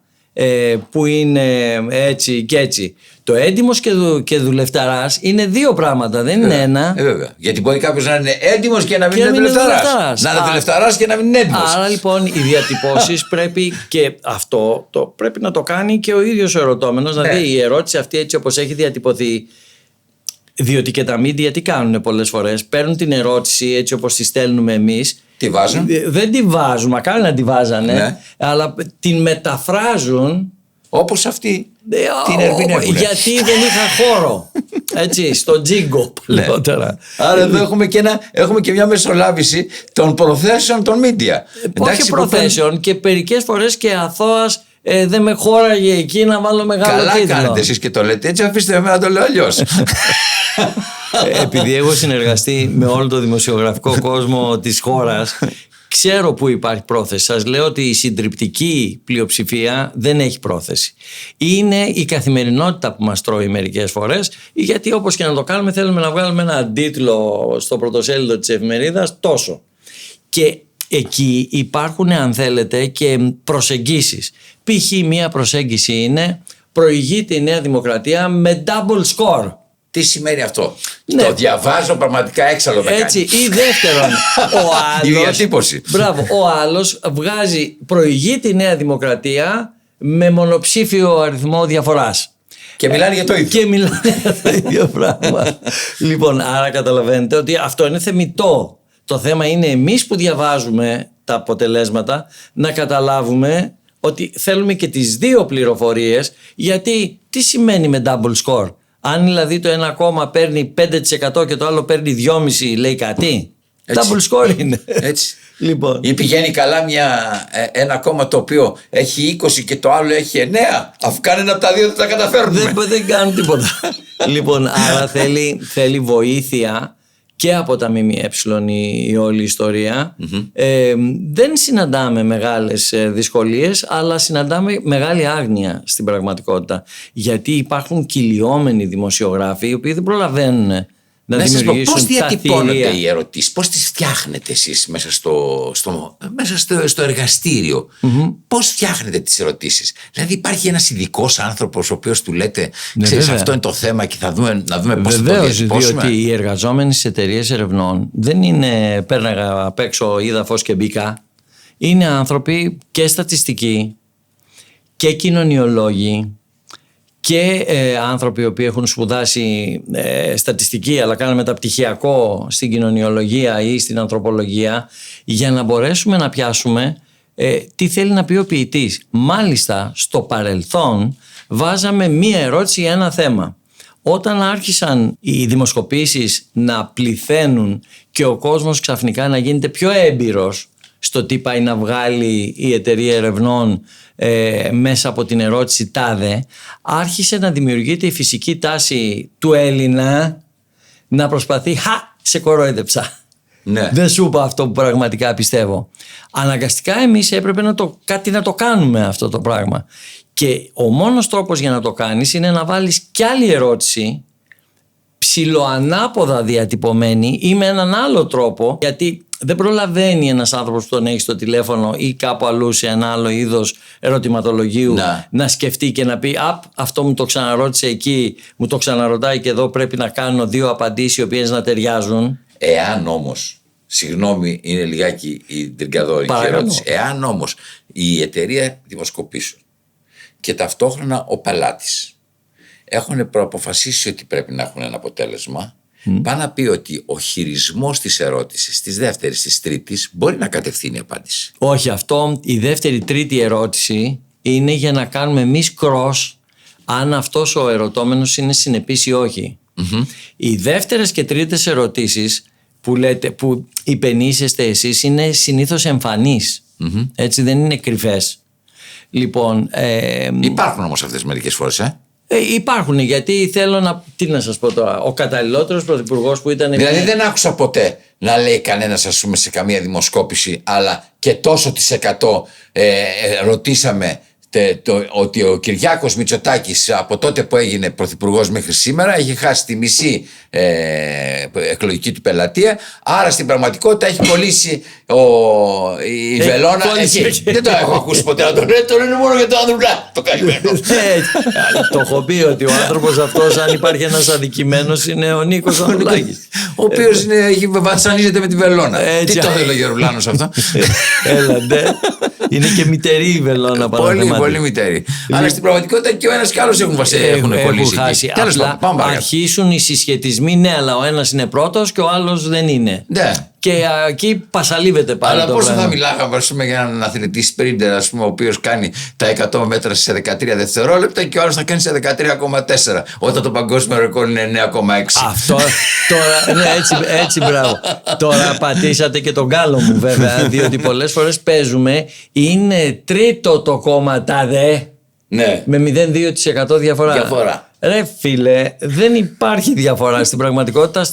που είναι έτσι και έτσι? Το έντιμος και δουλευταράς είναι δύο πράγματα, δεν είναι ένα. Βέβαια. Γιατί μπορεί κάποιος να είναι έντιμος και να μην είναι δουλευταράς. Να είναι δουλευταράς και να μην είναι έντιμος. Άρα λοιπόν οι διατυπώσεις πρέπει, και αυτό πρέπει να το κάνει και ο ίδιος ο ερωτώμενος. Δηλαδή η ερώτηση αυτή έτσι όπως έχει διατυπωθεί, διότι και τα media τι κάνουν πολλές φορές? Παίρνουν την ερώτηση έτσι όπως τη στέλνουμε εμείς. Τη βάζουν. Δεν τη βάζουν, μακάρι να τη βάζανε, αλλά την μεταφράζουν όπως αυτή την ερμηνεύουν. Γιατί δεν είχα χώρο. Έτσι, στο τζίγκο παλαιότερα. Άρα εδώ έχουμε και μια μεσολάβηση των προθέσεων των media. Όχι προθέσεων, και μερικές φορές και αθώας. Δεν με χώραγε εκεί να βάλω μεγάλο τίτλο. Καλά κάνετε εσείς και το λέτε έτσι, αφήστε με να το λέω αλλιώς. Επειδή έχω συνεργαστεί με όλο το δημοσιογραφικό κόσμο της χώρας, ξέρω που υπάρχει πρόθεση. Σας λέω ότι η συντριπτική πλειοψηφία δεν έχει πρόθεση. Είναι η καθημερινότητα που μας τρώει μερικές φορές, γιατί όπως και να το κάνουμε θέλουμε να βγάλουμε ένα τίτλο στο πρωτοσέλιδο της εφημερίδας τόσο. Και εκεί υπάρχουν, αν θέλετε, και προσεγγίσεις. Π.χ. μία προσέγγιση είναι προηγείται η Νέα Δημοκρατία με double score. Τι σημαίνει αυτό? Ναι. Το διαβάζω πραγματικά έξαλλο με κάνει. Έτσι, ή δεύτερον, ο άλλος, η διατύπωση. Μπράβο, ο άλλος βγάζει προηγείται η Νέα Δημοκρατία με μονοψήφιο αριθμό διαφοράς. Και μιλάνε για το ίδιο. Και μιλάνε για το ίδιο πράγμα. Λοιπόν, άρα καταλαβαίνετε ότι αυτό είναι θεμιτό. Το θέμα είναι εμείς που διαβάζουμε τα αποτελέσματα να καταλάβουμε ότι θέλουμε και τις δύο πληροφορίες, γιατί τι σημαίνει με double score? Αν δηλαδή το ένα κόμμα παίρνει 5% και το άλλο παίρνει 2,5%, λέει κάτι? Έτσι. Double score είναι. Έτσι. Λοιπόν. Ή πηγαίνει καλά ένα κόμμα το οποίο έχει 20 και το άλλο έχει 9. Αφού κάνει ένα από τα δύο δεν τα καταφέρνουμε. Δεν κάνουν τίποτα. Λοιπόν, άρα θέλει βοήθεια και από τα ΜΜΕ η όλη ιστορία. Δεν συναντάμε μεγάλες δυσκολίες, αλλά συναντάμε μεγάλη άγνοια στην πραγματικότητα. Γιατί υπάρχουν κυλιόμενοι δημοσιογράφοι οι οποίοι δεν προλαβαίνουν να δημιουργήσουν. Πώς διατυπώνονται οι ερωτήσεις, πώς τις φτιάχνετε εσείς μέσα στο εργαστήριο, πώς φτιάχνετε τις ερωτήσεις? Δηλαδή υπάρχει ένας ειδικός άνθρωπος ο οποίος του λέτε, ξέρεις, αυτό είναι το θέμα και να δούμε πώς θα το διατυπώσουμε. Διότι οι εργαζόμενοι στις εταιρείες ερευνών δεν είναι πέρναγα απ' έξω, είδα φως και μπήκα. Είναι άνθρωποι και στατιστικοί και κοινωνιολόγοι και άνθρωποι οι οποίοι έχουν σπουδάσει στατιστική αλλά κάνουν μεταπτυχιακό στην κοινωνιολογία ή στην ανθρωπολογία, για να μπορέσουμε να πιάσουμε τι θέλει να πει ο ποιητής. Μάλιστα στο παρελθόν βάζαμε μία ερώτηση για ένα θέμα. Όταν άρχισαν οι δημοσκοπήσεις να πληθαίνουν και ο κόσμος ξαφνικά να γίνεται πιο έμπειρος στο τι πάει να βγάλει η εταιρεία ερευνών μέσα από την ερώτηση τάδε, άρχισε να δημιουργείται η φυσική τάση του Έλληνα να προσπαθεί σε κορόιδεψα. Ναι. Δεν σου είπα αυτό που πραγματικά πιστεύω. Αναγκαστικά εμείς έπρεπε κάτι να το κάνουμε αυτό το πράγμα. Και ο μόνος τρόπος για να το κάνεις είναι να βάλεις κι άλλη ερώτηση ψιλοανάποδα διατυπωμένη ή με έναν άλλο τρόπο, γιατί δεν προλαβαίνει ένας άνθρωπος που τον έχει στο τηλέφωνο ή κάπου αλλού σε ένα άλλο είδος ερωτηματολογίου να σκεφτεί και να πει αυτό μου το ξαναρώτησε εκεί, μου το ξαναρωτάει και εδώ, πρέπει να κάνω δύο απαντήσεις οι οποίες να ταιριάζουν. Εάν όμως, συγγνώμη, είναι λιγάκι η τριγκαδόρικη ερώτηση, εάν όμως η εταιρεία δημοσκοπήσεων και ταυτόχρονα ο πελάτης έχουν προαποφασίσει ότι πρέπει να έχουν ένα αποτέλεσμα, πάει να πει ότι ο χειρισμός της ερώτησης, της δεύτερης, της τρίτης, μπορεί να κατευθύνει απάντηση. Όχι, αυτό, η δεύτερη, τρίτη ερώτηση είναι για να κάνουμε εμείς cross αν αυτός ο ερωτώμενος είναι συνεπής ή όχι. Οι δεύτερες και τρίτες ερωτήσεις που υπενήσεστε εσείς είναι συνήθως εμφανείς. Έτσι, δεν είναι κρυφές. Λοιπόν, υπάρχουν όμως αυτές μερικές φορές, υπάρχουν, γιατί τι να σας πω τώρα, ο καταλληλότερος πρωθυπουργός που ήταν... Δηλαδή δεν άκουσα ποτέ να λέει κανένας, ας πούμε, σε καμία δημοσκόπηση, αλλά και τόσο της 100 ρωτήσαμε ότι ο Κυριάκος Μητσοτάκης από τότε που έγινε πρωθυπουργός μέχρι σήμερα έχει χάσει τη μισή εκλογική του πελατεία, άρα στην πραγματικότητα έχει κολλήσει η βελόνα εκεί. Δεν το έχω ακούσει ποτέ να το λένε μόνο για το Ανδρουλά, το καημένο. Το έχω πει ότι ο άνθρωπος αυτός, αν υπάρχει ένας αδικημένος, είναι ο Νίκος Ανδρουλάκης, ο οποίος βασανίζεται με τη βελόνα. Τι το θέλει ο Γερουλάνος αυτό? Έλατε. Είναι και μητερή η βελόνα, πολύ μητερή. Αλλά στην πραγματικότητα και ο ένας και άλλος έχουν κολλήσει. Απλά αρχίσουν οι συσχετισμοί, ναι, αλλά ο ένας είναι πρώτος και ο άλλος δεν είναι. Ναι. Και εκεί πασαλίβεται πάλι. Αλλά πόσο θα μιλάγαμε, ας πούμε, για έναν αθλητή σπρίντερ, ας πούμε, ο οποίος κάνει τα 100 μέτρα σε 13 δευτερόλεπτα και ο άλλος θα κάνει σε 13,4, όταν το παγκόσμιο ρεκόρ είναι 9,6. Αυτό τώρα, ναι, έτσι μπράβο. Τώρα πατήσατε και τον γκάλο μου, βέβαια, διότι πολλές φορές παίζουμε, είναι τρίτο το κόμμα τάδε, ναι, με 0,2% διαφορά. Ρε φίλε, δεν υπάρχει διαφορά στην πραγματικότητα.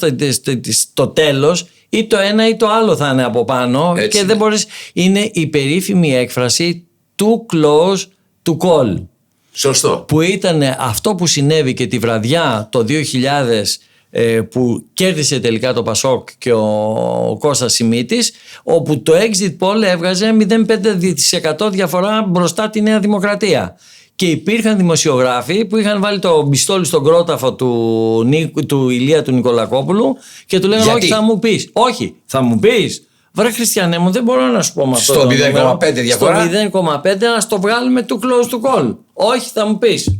Στο τέλος ή το ένα ή το άλλο θα είναι από πάνω. Έτσι, και δεν μπορείς. Είναι η περίφημη έκφραση too close to call. Σωστό. Που ήταν αυτό που συνέβη και τη βραδιά το 2000 που κέρδισε τελικά το Πασόκ και ο Κώστας Σιμίτης, όπου το exit poll έβγαζε 0,5% διαφορά μπροστά τη Νέα Δημοκρατία. Και υπήρχαν δημοσιογράφοι που είχαν βάλει το πιστόλι στον κρόταφο του Ηλία του Νικολακόπουλου και του λέγανε όχι θα μου πεις. Όχι θα μου πεις. Βρε Χριστιανέ μου, δεν μπορώ να σου πω με αυτό. Στο 0,5 διαφορά. Στο 0,5 να το βγάλουμε του close to call. Όχι θα μου πεις.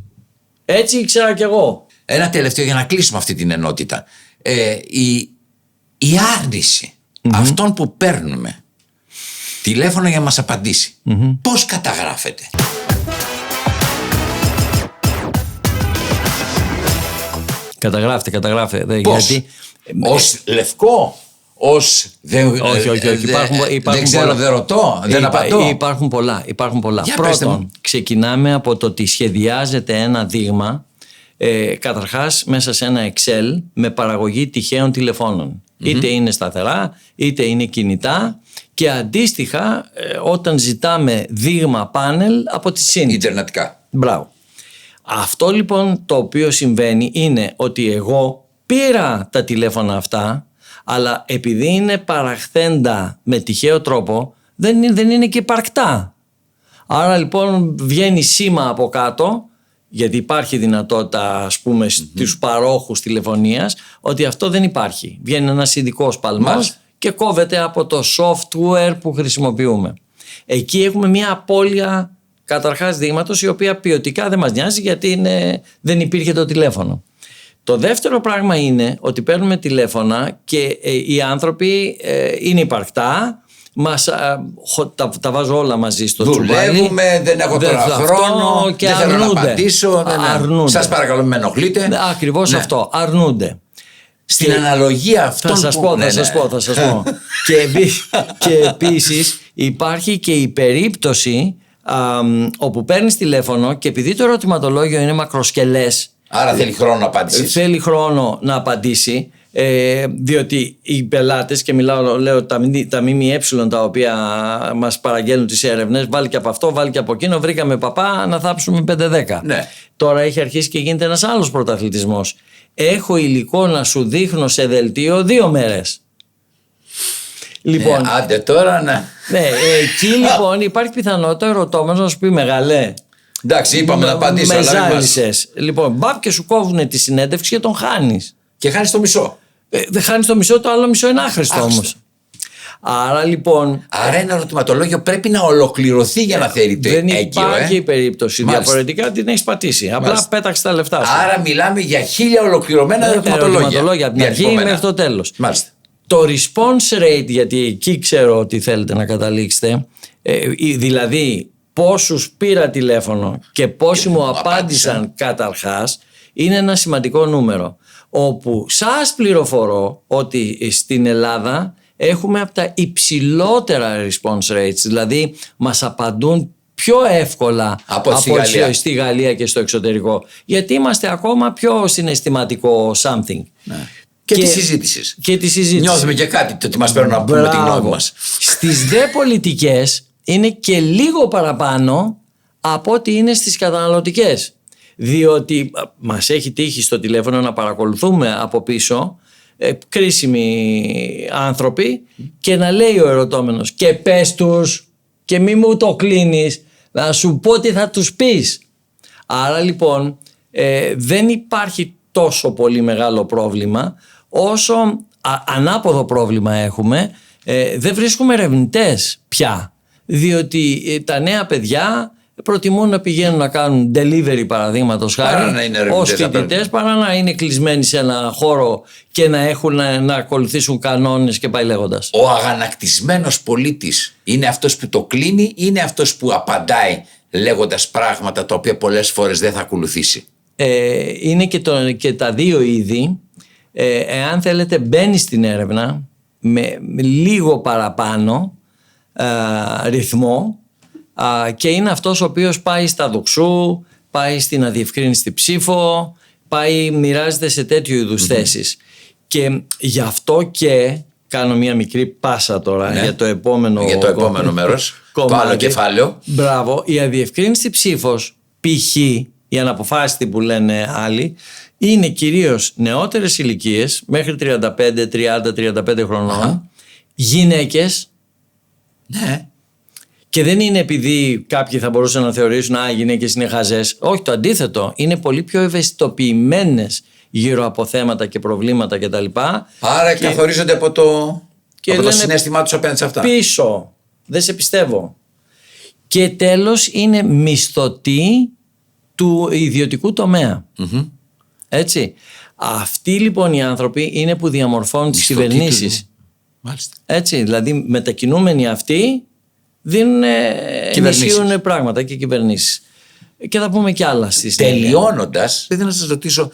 Έτσι ήξερα κι εγώ. Ένα τελευταίο για να κλείσουμε αυτή την ενότητα. Η άρνηση αυτών που παίρνουμε τηλέφωνο για να μας απαντήσει, πώς καταγράφεται? Καταγράφεται. Πώς? Γιατί... Ως λευκό? Ως όχι. Δεν ξέρω, δεν ρωτώ, δεν απαντώ. Υπάρχουν πολλά. Για Πρώτον, ξεκινάμε από το ότι σχεδιάζεται ένα δείγμα καταρχάς μέσα σε ένα Excel με παραγωγή τυχαίων τηλεφώνων. Είτε είναι σταθερά, είτε είναι κινητά, και αντίστοιχα όταν ζητάμε δείγμα πάνελ από τη ΣΥΝ. Ιντερνετικά. Μπράβο. Αυτό λοιπόν το οποίο συμβαίνει είναι ότι εγώ πήρα τα τηλέφωνα αυτά, αλλά επειδή είναι παραχθέντα με τυχαίο τρόπο, δεν είναι και υπαρκτά. Άρα λοιπόν βγαίνει σήμα από κάτω, γιατί υπάρχει δυνατότητα, ας πούμε, στους παρόχους τηλεφωνίας, ότι αυτό δεν υπάρχει. Βγαίνει ένας ειδικός παλμός και κόβεται από το software που χρησιμοποιούμε. Εκεί έχουμε μια απώλεια καταρχάς δείγματος, η οποία ποιοτικά δεν μας νοιάζει, γιατί δεν υπήρχε το τηλέφωνο. Το δεύτερο πράγμα είναι ότι παίρνουμε τηλέφωνα και οι άνθρωποι είναι υπαρκτά. Τα βάζω όλα μαζί στο τσουβάλι. Δουλεύουμε, δεν έχω τώρα χρόνο και δεν θέλω να απαντήσω. Σας παρακαλώ, με ενοχλείτε. Ακριβώς αυτό, αρνούνται. Στην αναλογία αυτών θα σας πω. Και επίσης υπάρχει και η περίπτωση όπου παίρνεις τηλέφωνο και επειδή το ερωτηματολόγιο είναι μακροσκελές, άρα θέλει χρόνο απάντηση. Θέλει χρόνο να απαντήσει, διότι οι πελάτες, και λέω τα ΜΜΕ τα οποία μας παραγγέλνουν τις έρευνες, βάλει και από αυτό, βάλει και από εκείνο, βρήκαμε παπά να θάψουμε 5-10. Ναι. Τώρα έχει αρχίσει και γίνεται ένας άλλος πρωταθλητισμός. Έχω υλικό να σου δείχνω σε δελτίο 2 μέρες. Λοιπόν, άντε τώρα να... Ναι, εκεί λοιπόν υπάρχει πιθανότητα ο ερωτώμενος να σου πει μεγάλε. Εντάξει, είπαμε να απαντήσω. Με ζάλισες. Λοιπόν, μπαπ και σου κόβουν τη συνέντευξη και τον χάνεις. Και χάνεις το μισό. Δεν χάνεις το μισό, το άλλο μισό είναι άχρηστο όμως. Άρα λοιπόν. Άρα ένα ερωτηματολόγιο πρέπει να ολοκληρωθεί για να θεωρείται έγκυο. Δεν υπάρχει περίπτωση. Μάλιστα. Διαφορετικά την έχεις πατήσει. Απλά πέταξε τα λεφτά σου. Άρα μιλάμε για 1000 ολοκληρωμένα ερωτηματολόγια. Από την αρχή μέχρι το τέλος. Μάλιστα. Το response rate, γιατί εκεί ξέρω ότι θέλετε να καταλήξετε, δηλαδή πόσους πήρα τηλέφωνο και πόσοι μου απάντησαν καταρχάς, είναι ένα σημαντικό νούμερο. Όπου σας πληροφορώ ότι στην Ελλάδα έχουμε από τα υψηλότερα response rates, δηλαδή μας απαντούν πιο εύκολα από στη Γαλλία και στο εξωτερικό, γιατί είμαστε ακόμα πιο συναισθηματικό something. Ναι. Και τη συζήτηση. Νιώθουμε και κάτι ότι μας παίρνουν να πούμε τη γνώμη μας. Στις δε πολιτικές είναι και λίγο παραπάνω από ό,τι είναι στις καταναλωτικές. Διότι μας έχει τύχει στο τηλέφωνο να παρακολουθούμε από πίσω κρίσιμοι άνθρωποι και να λέει ο ερωτώμενος και πες τους και μη μου το κλείνεις, να σου πω τι θα τους πεις. Άρα λοιπόν δεν υπάρχει τόσο πολύ μεγάλο πρόβλημα όσο ανάποδο πρόβλημα έχουμε. Δεν βρίσκουμε ερευνητές πια, διότι τα νέα παιδιά προτιμούν να πηγαίνουν να κάνουν delivery, παραδείγματος χάρη, ως φοιτητές, παρά να είναι κλεισμένοι σε ένα χώρο και να ακολουθήσουν κανόνες και πάει λέγοντας. Ο αγανακτισμένος πολίτης είναι αυτός που το κλείνει ή είναι αυτός που απαντάει λέγοντας πράγματα τα οποία πολλές φορές δεν θα ακολουθήσει? Είναι και τα δύο είδη. Εάν θέλετε, μπαίνει στην έρευνα με λίγο παραπάνω ρυθμό και είναι αυτός ο οποίος πάει στα δοξού, πάει στην αδιευκρίνηστη ψήφο, μοιράζεται σε τέτοιου είδους θέσεις. Και γι' αυτό και κάνω μια μικρή πάσα τώρα για το επόμενο μέρος, το άλλο κεφάλαιο. Μπράβο, η αδιευκρίνηστη ψήφος, π.χ. η αναποφάσιστη που λένε άλλοι, είναι κυρίως νεότερες ηλικίες, μέχρι 35, 30, 35 χρονών, γυναίκες. Ναι. Και δεν είναι επειδή κάποιοι θα μπορούσαν να θεωρήσουν οι γυναίκες είναι χαζές. Όχι, το αντίθετο. Είναι πολύ πιο ευαισθητοποιημένες γύρω από θέματα και προβλήματα κτλ. Άρα καθορίζονται από το συναίσθημά τους απέναντι σε αυτά. Πίσω. Δεν σε πιστεύω. Και τέλος είναι μισθωτοί του ιδιωτικού τομέα. Έτσι. Αυτοί λοιπόν οι άνθρωποι είναι που διαμορφώνουν τις κυβερνήσεις. Μάλιστα. Έτσι. Δηλαδή μετακινούμενοι αυτοί δίνουν, ενισχύουν πράγματα και κυβερνήσεις. Και θα πούμε κι άλλα στη συνέχεια. Τελειώνοντας, θέλω να σας ρωτήσω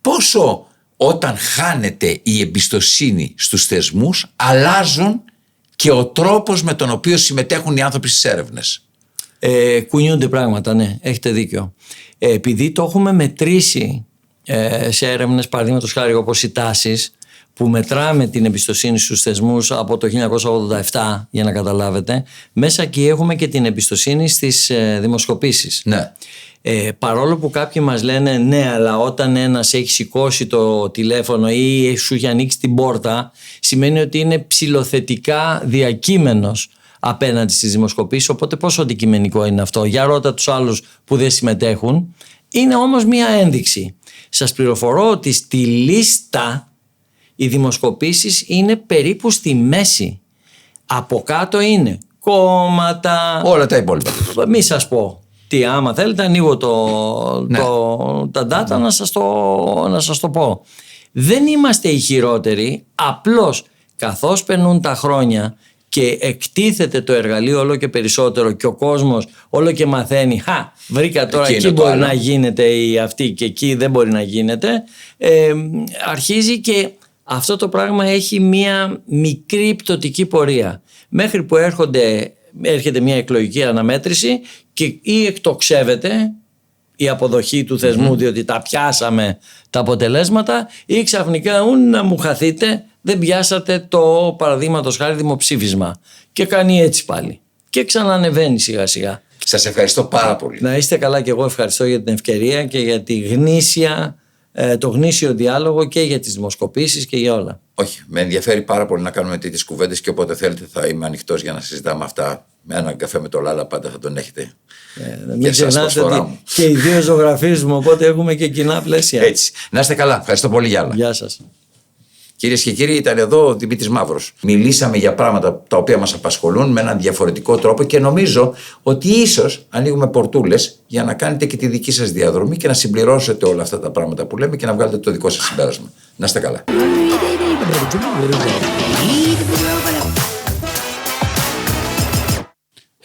πόσο όταν χάνεται η εμπιστοσύνη στους θεσμούς αλλάζουν και ο τρόπος με τον οποίο συμμετέχουν οι άνθρωποι στις έρευνες. Κουνιούνται πράγματα, ναι, έχετε δίκιο. Επειδή το έχουμε μετρήσει σε έρευνες, παραδείγματος χάρη όπως οι τάσεις, που μετράμε την εμπιστοσύνη στους θεσμούς από το 1987, για να καταλάβετε, μέσα εκεί έχουμε και την εμπιστοσύνη στις δημοσκοπήσεις. Ναι. Παρόλο που κάποιοι μας λένε ναι, αλλά όταν ένας έχει σηκώσει το τηλέφωνο ή σου έχει ανοίξει την πόρτα, σημαίνει ότι είναι ψηλοθετικά διακείμενος απέναντι στις δημοσκοπήσεις. Οπότε πόσο αντικειμενικό είναι αυτό? Για ρώτα τους άλλους που δεν συμμετέχουν. Είναι όμως μία ένδειξη. Σας πληροφορώ ότι στη λίστα οι δημοσκοπήσεις είναι περίπου στη μέση. Από κάτω είναι κόμματα, όλα τα υπόλοιπα. Μη σας πω τι, άμα θέλετε ανοίγω τα data να σας το πω. Δεν είμαστε οι χειρότεροι, απλώς καθώς περνούν τα χρόνια και εκτίθεται το εργαλείο όλο και περισσότερο και ο κόσμος όλο και μαθαίνει, βρήκα τώρα εκεί μπορεί να γίνεται η αυτή και εκεί δεν μπορεί να γίνεται, αρχίζει και αυτό το πράγμα έχει μία μικρή πτωτική πορεία μέχρι που έρχεται μια εκλογική αναμέτρηση και ή εκτοξεύεται η αποδοχή του θεσμού διότι τα πιάσαμε τα αποτελέσματα, ή ξαφνικά να μου χαθείτε, δεν πιάσατε το παραδείγματος χάρη δημοψήφισμα, και κάνει έτσι πάλι και ξανανεβαίνει σιγά σιγά. Σας ευχαριστώ πάρα πολύ. Να είστε καλά, και εγώ ευχαριστώ για την ευκαιρία και για το γνήσιο διάλογο και για τις δημοσκοπήσεις και για όλα. Όχι, με ενδιαφέρει πάρα πολύ να κάνουμε τέτοιες κουβέντες και όποτε θέλετε θα είμαι ανοιχτός για να συζητάμε αυτά. Με έναν καφέ με το Λάλα πάντα θα τον έχετε. Μην ξεχνάτε ότι και οι δύο ζωγραφίζουμε, οπότε έχουμε και κοινά πλαίσια. Έτσι. Να είστε καλά. Ευχαριστώ πολύ για όλα. Γεια σας. Κυρίες και κύριοι, ήταν εδώ ο Δημήτρης Μαύρος. Μιλήσαμε για πράγματα τα οποία μας απασχολούν με έναν διαφορετικό τρόπο και νομίζω ότι ίσως ανοίγουμε πορτούλες για να κάνετε και τη δική σας διαδρομή και να συμπληρώσετε όλα αυτά τα πράγματα που λέμε και να βγάλετε το δικό σας συμπέρασμα. Να είστε καλά.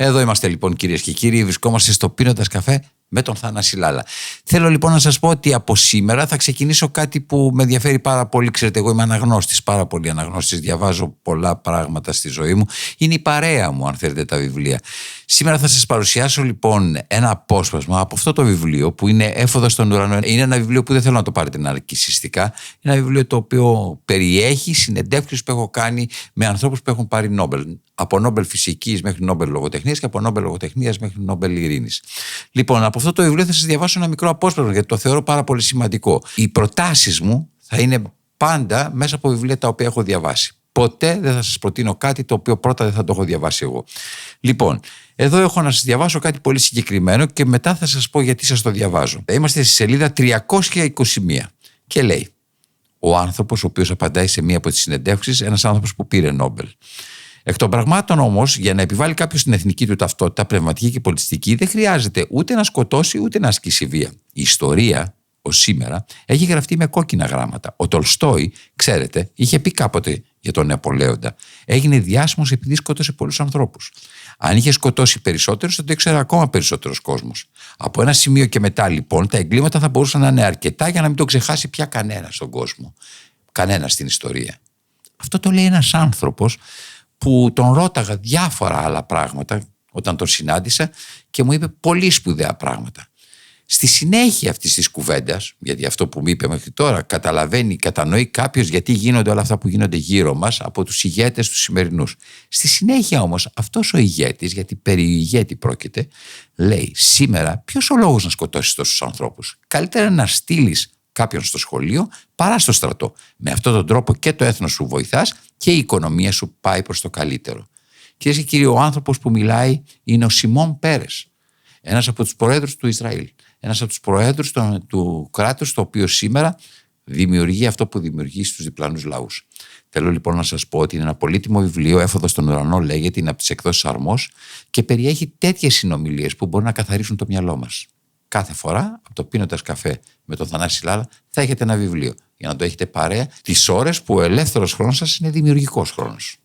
Εδώ είμαστε λοιπόν, κυρίες και κύριοι, βρισκόμαστε στο Πίνοντας Καφέ με τον Θανάση Λάλα. Θέλω λοιπόν να σας πω ότι από σήμερα θα ξεκινήσω κάτι που με ενδιαφέρει πάρα πολύ. Ξέρετε, εγώ είμαι αναγνώστης, πάρα πολύ αναγνώστης, διαβάζω πολλά πράγματα στη ζωή μου. Είναι η παρέα μου, αν θέλετε, τα βιβλία. Σήμερα θα σας παρουσιάσω λοιπόν ένα απόσπασμα από αυτό το βιβλίο που είναι Έφοδος στον ουρανό. Είναι ένα βιβλίο που δεν θέλω να το πάρετε ναρκισσιστικά. Είναι ένα βιβλίο το οποίο περιέχει συνεντεύξεις που έχω κάνει με ανθρώπους που έχουν πάρει Νόμπελ. Από Νόμπελ Φυσικής μέχρι Νόμπελ Λογοτεχνίας και από Νόμπελ Λογοτεχνίας μέχρι Νόμπελ Ειρήνης. Λοιπόν, από αυτό το βιβλίο θα σας διαβάσω ένα μικρό απόσπασμα γιατί το θεωρώ πάρα πολύ σημαντικό. Οι προτάσεις μου θα είναι πάντα μέσα από βιβλία τα οποία έχω διαβάσει. Ποτέ δεν θα σας προτείνω κάτι το οποίο πρώτα δεν θα το έχω διαβάσει εγώ. Λοιπόν, εδώ έχω να σας διαβάσω κάτι πολύ συγκεκριμένο και μετά θα σας πω γιατί σας το διαβάζω. Είμαστε στη σελίδα 321 και λέει: ο άνθρωπος ο οποίος απαντάει σε μία από τις συνεντεύξεις, ένας άνθρωπος που πήρε Νόμπελ. Εκ των πραγμάτων όμως, για να επιβάλλει κάποιος την εθνική του ταυτότητα, πνευματική και πολιτιστική, δεν χρειάζεται ούτε να σκοτώσει ούτε να ασκήσει βία. Η ιστορία, ως σήμερα, έχει γραφτεί με κόκκινα γράμματα. Ο Τολστόι, ξέρετε, είχε πει κάποτε για τον Νεαπολέοντα: έγινε διάσημος επειδή σκότωσε πολλούς ανθρώπους. Αν είχε σκοτώσει περισσότερους, θα το ήξερε ακόμα περισσότερος κόσμος. Από ένα σημείο και μετά, λοιπόν, τα εγκλήματα θα μπορούσαν να είναι αρκετά για να μην το ξεχάσει πια κανένας στον κόσμο. Κανένας στην ιστορία. Αυτό το λέει ένας άνθρωπος που τον ρώταγα διάφορα άλλα πράγματα όταν τον συνάντησα και μου είπε πολύ σπουδαία πράγματα. Στη συνέχεια αυτής της κουβέντας, γιατί αυτό που μου είπε μέχρι τώρα κατανοεί κάποιος γιατί γίνονται όλα αυτά που γίνονται γύρω μας από τους ηγέτες τους σημερινούς. Στη συνέχεια όμως αυτός ο ηγέτης, γιατί περί ηγέτη πρόκειται, λέει: σήμερα ποιος ο λόγος να σκοτώσεις τόσους ανθρώπους? Καλύτερα να στείλεις κάποιον στο σχολείο παρά στο στρατό. Με αυτόν τον τρόπο και το έθνος σου βοηθάς και η οικονομία σου πάει προς το καλύτερο. Κυρίες και κύριοι, ο άνθρωπος που μιλάει είναι ο Σιμών Πέρες, ένας από τους προέδρους του Ισραήλ, ένας από τους προέδρους του κράτους, το οποίο σήμερα δημιουργεί αυτό που δημιουργεί στους διπλανούς λαούς. Θέλω λοιπόν να σας πω ότι είναι ένα πολύτιμο βιβλίο, Έφοδος στον ουρανό λέγεται, είναι από τις εκδόσεις Αρμός και περιέχει τέτοιες συνομιλίες που μπορούν να καθαρίσουν το μυαλό μας. Κάθε φορά, από το πίνοντας καφέ με τον Θανάση Λάλα, θα έχετε ένα βιβλίο για να το έχετε παρέα τις ώρες που ο ελεύθερος χρόνος σας είναι δημιουργικός χρόνος.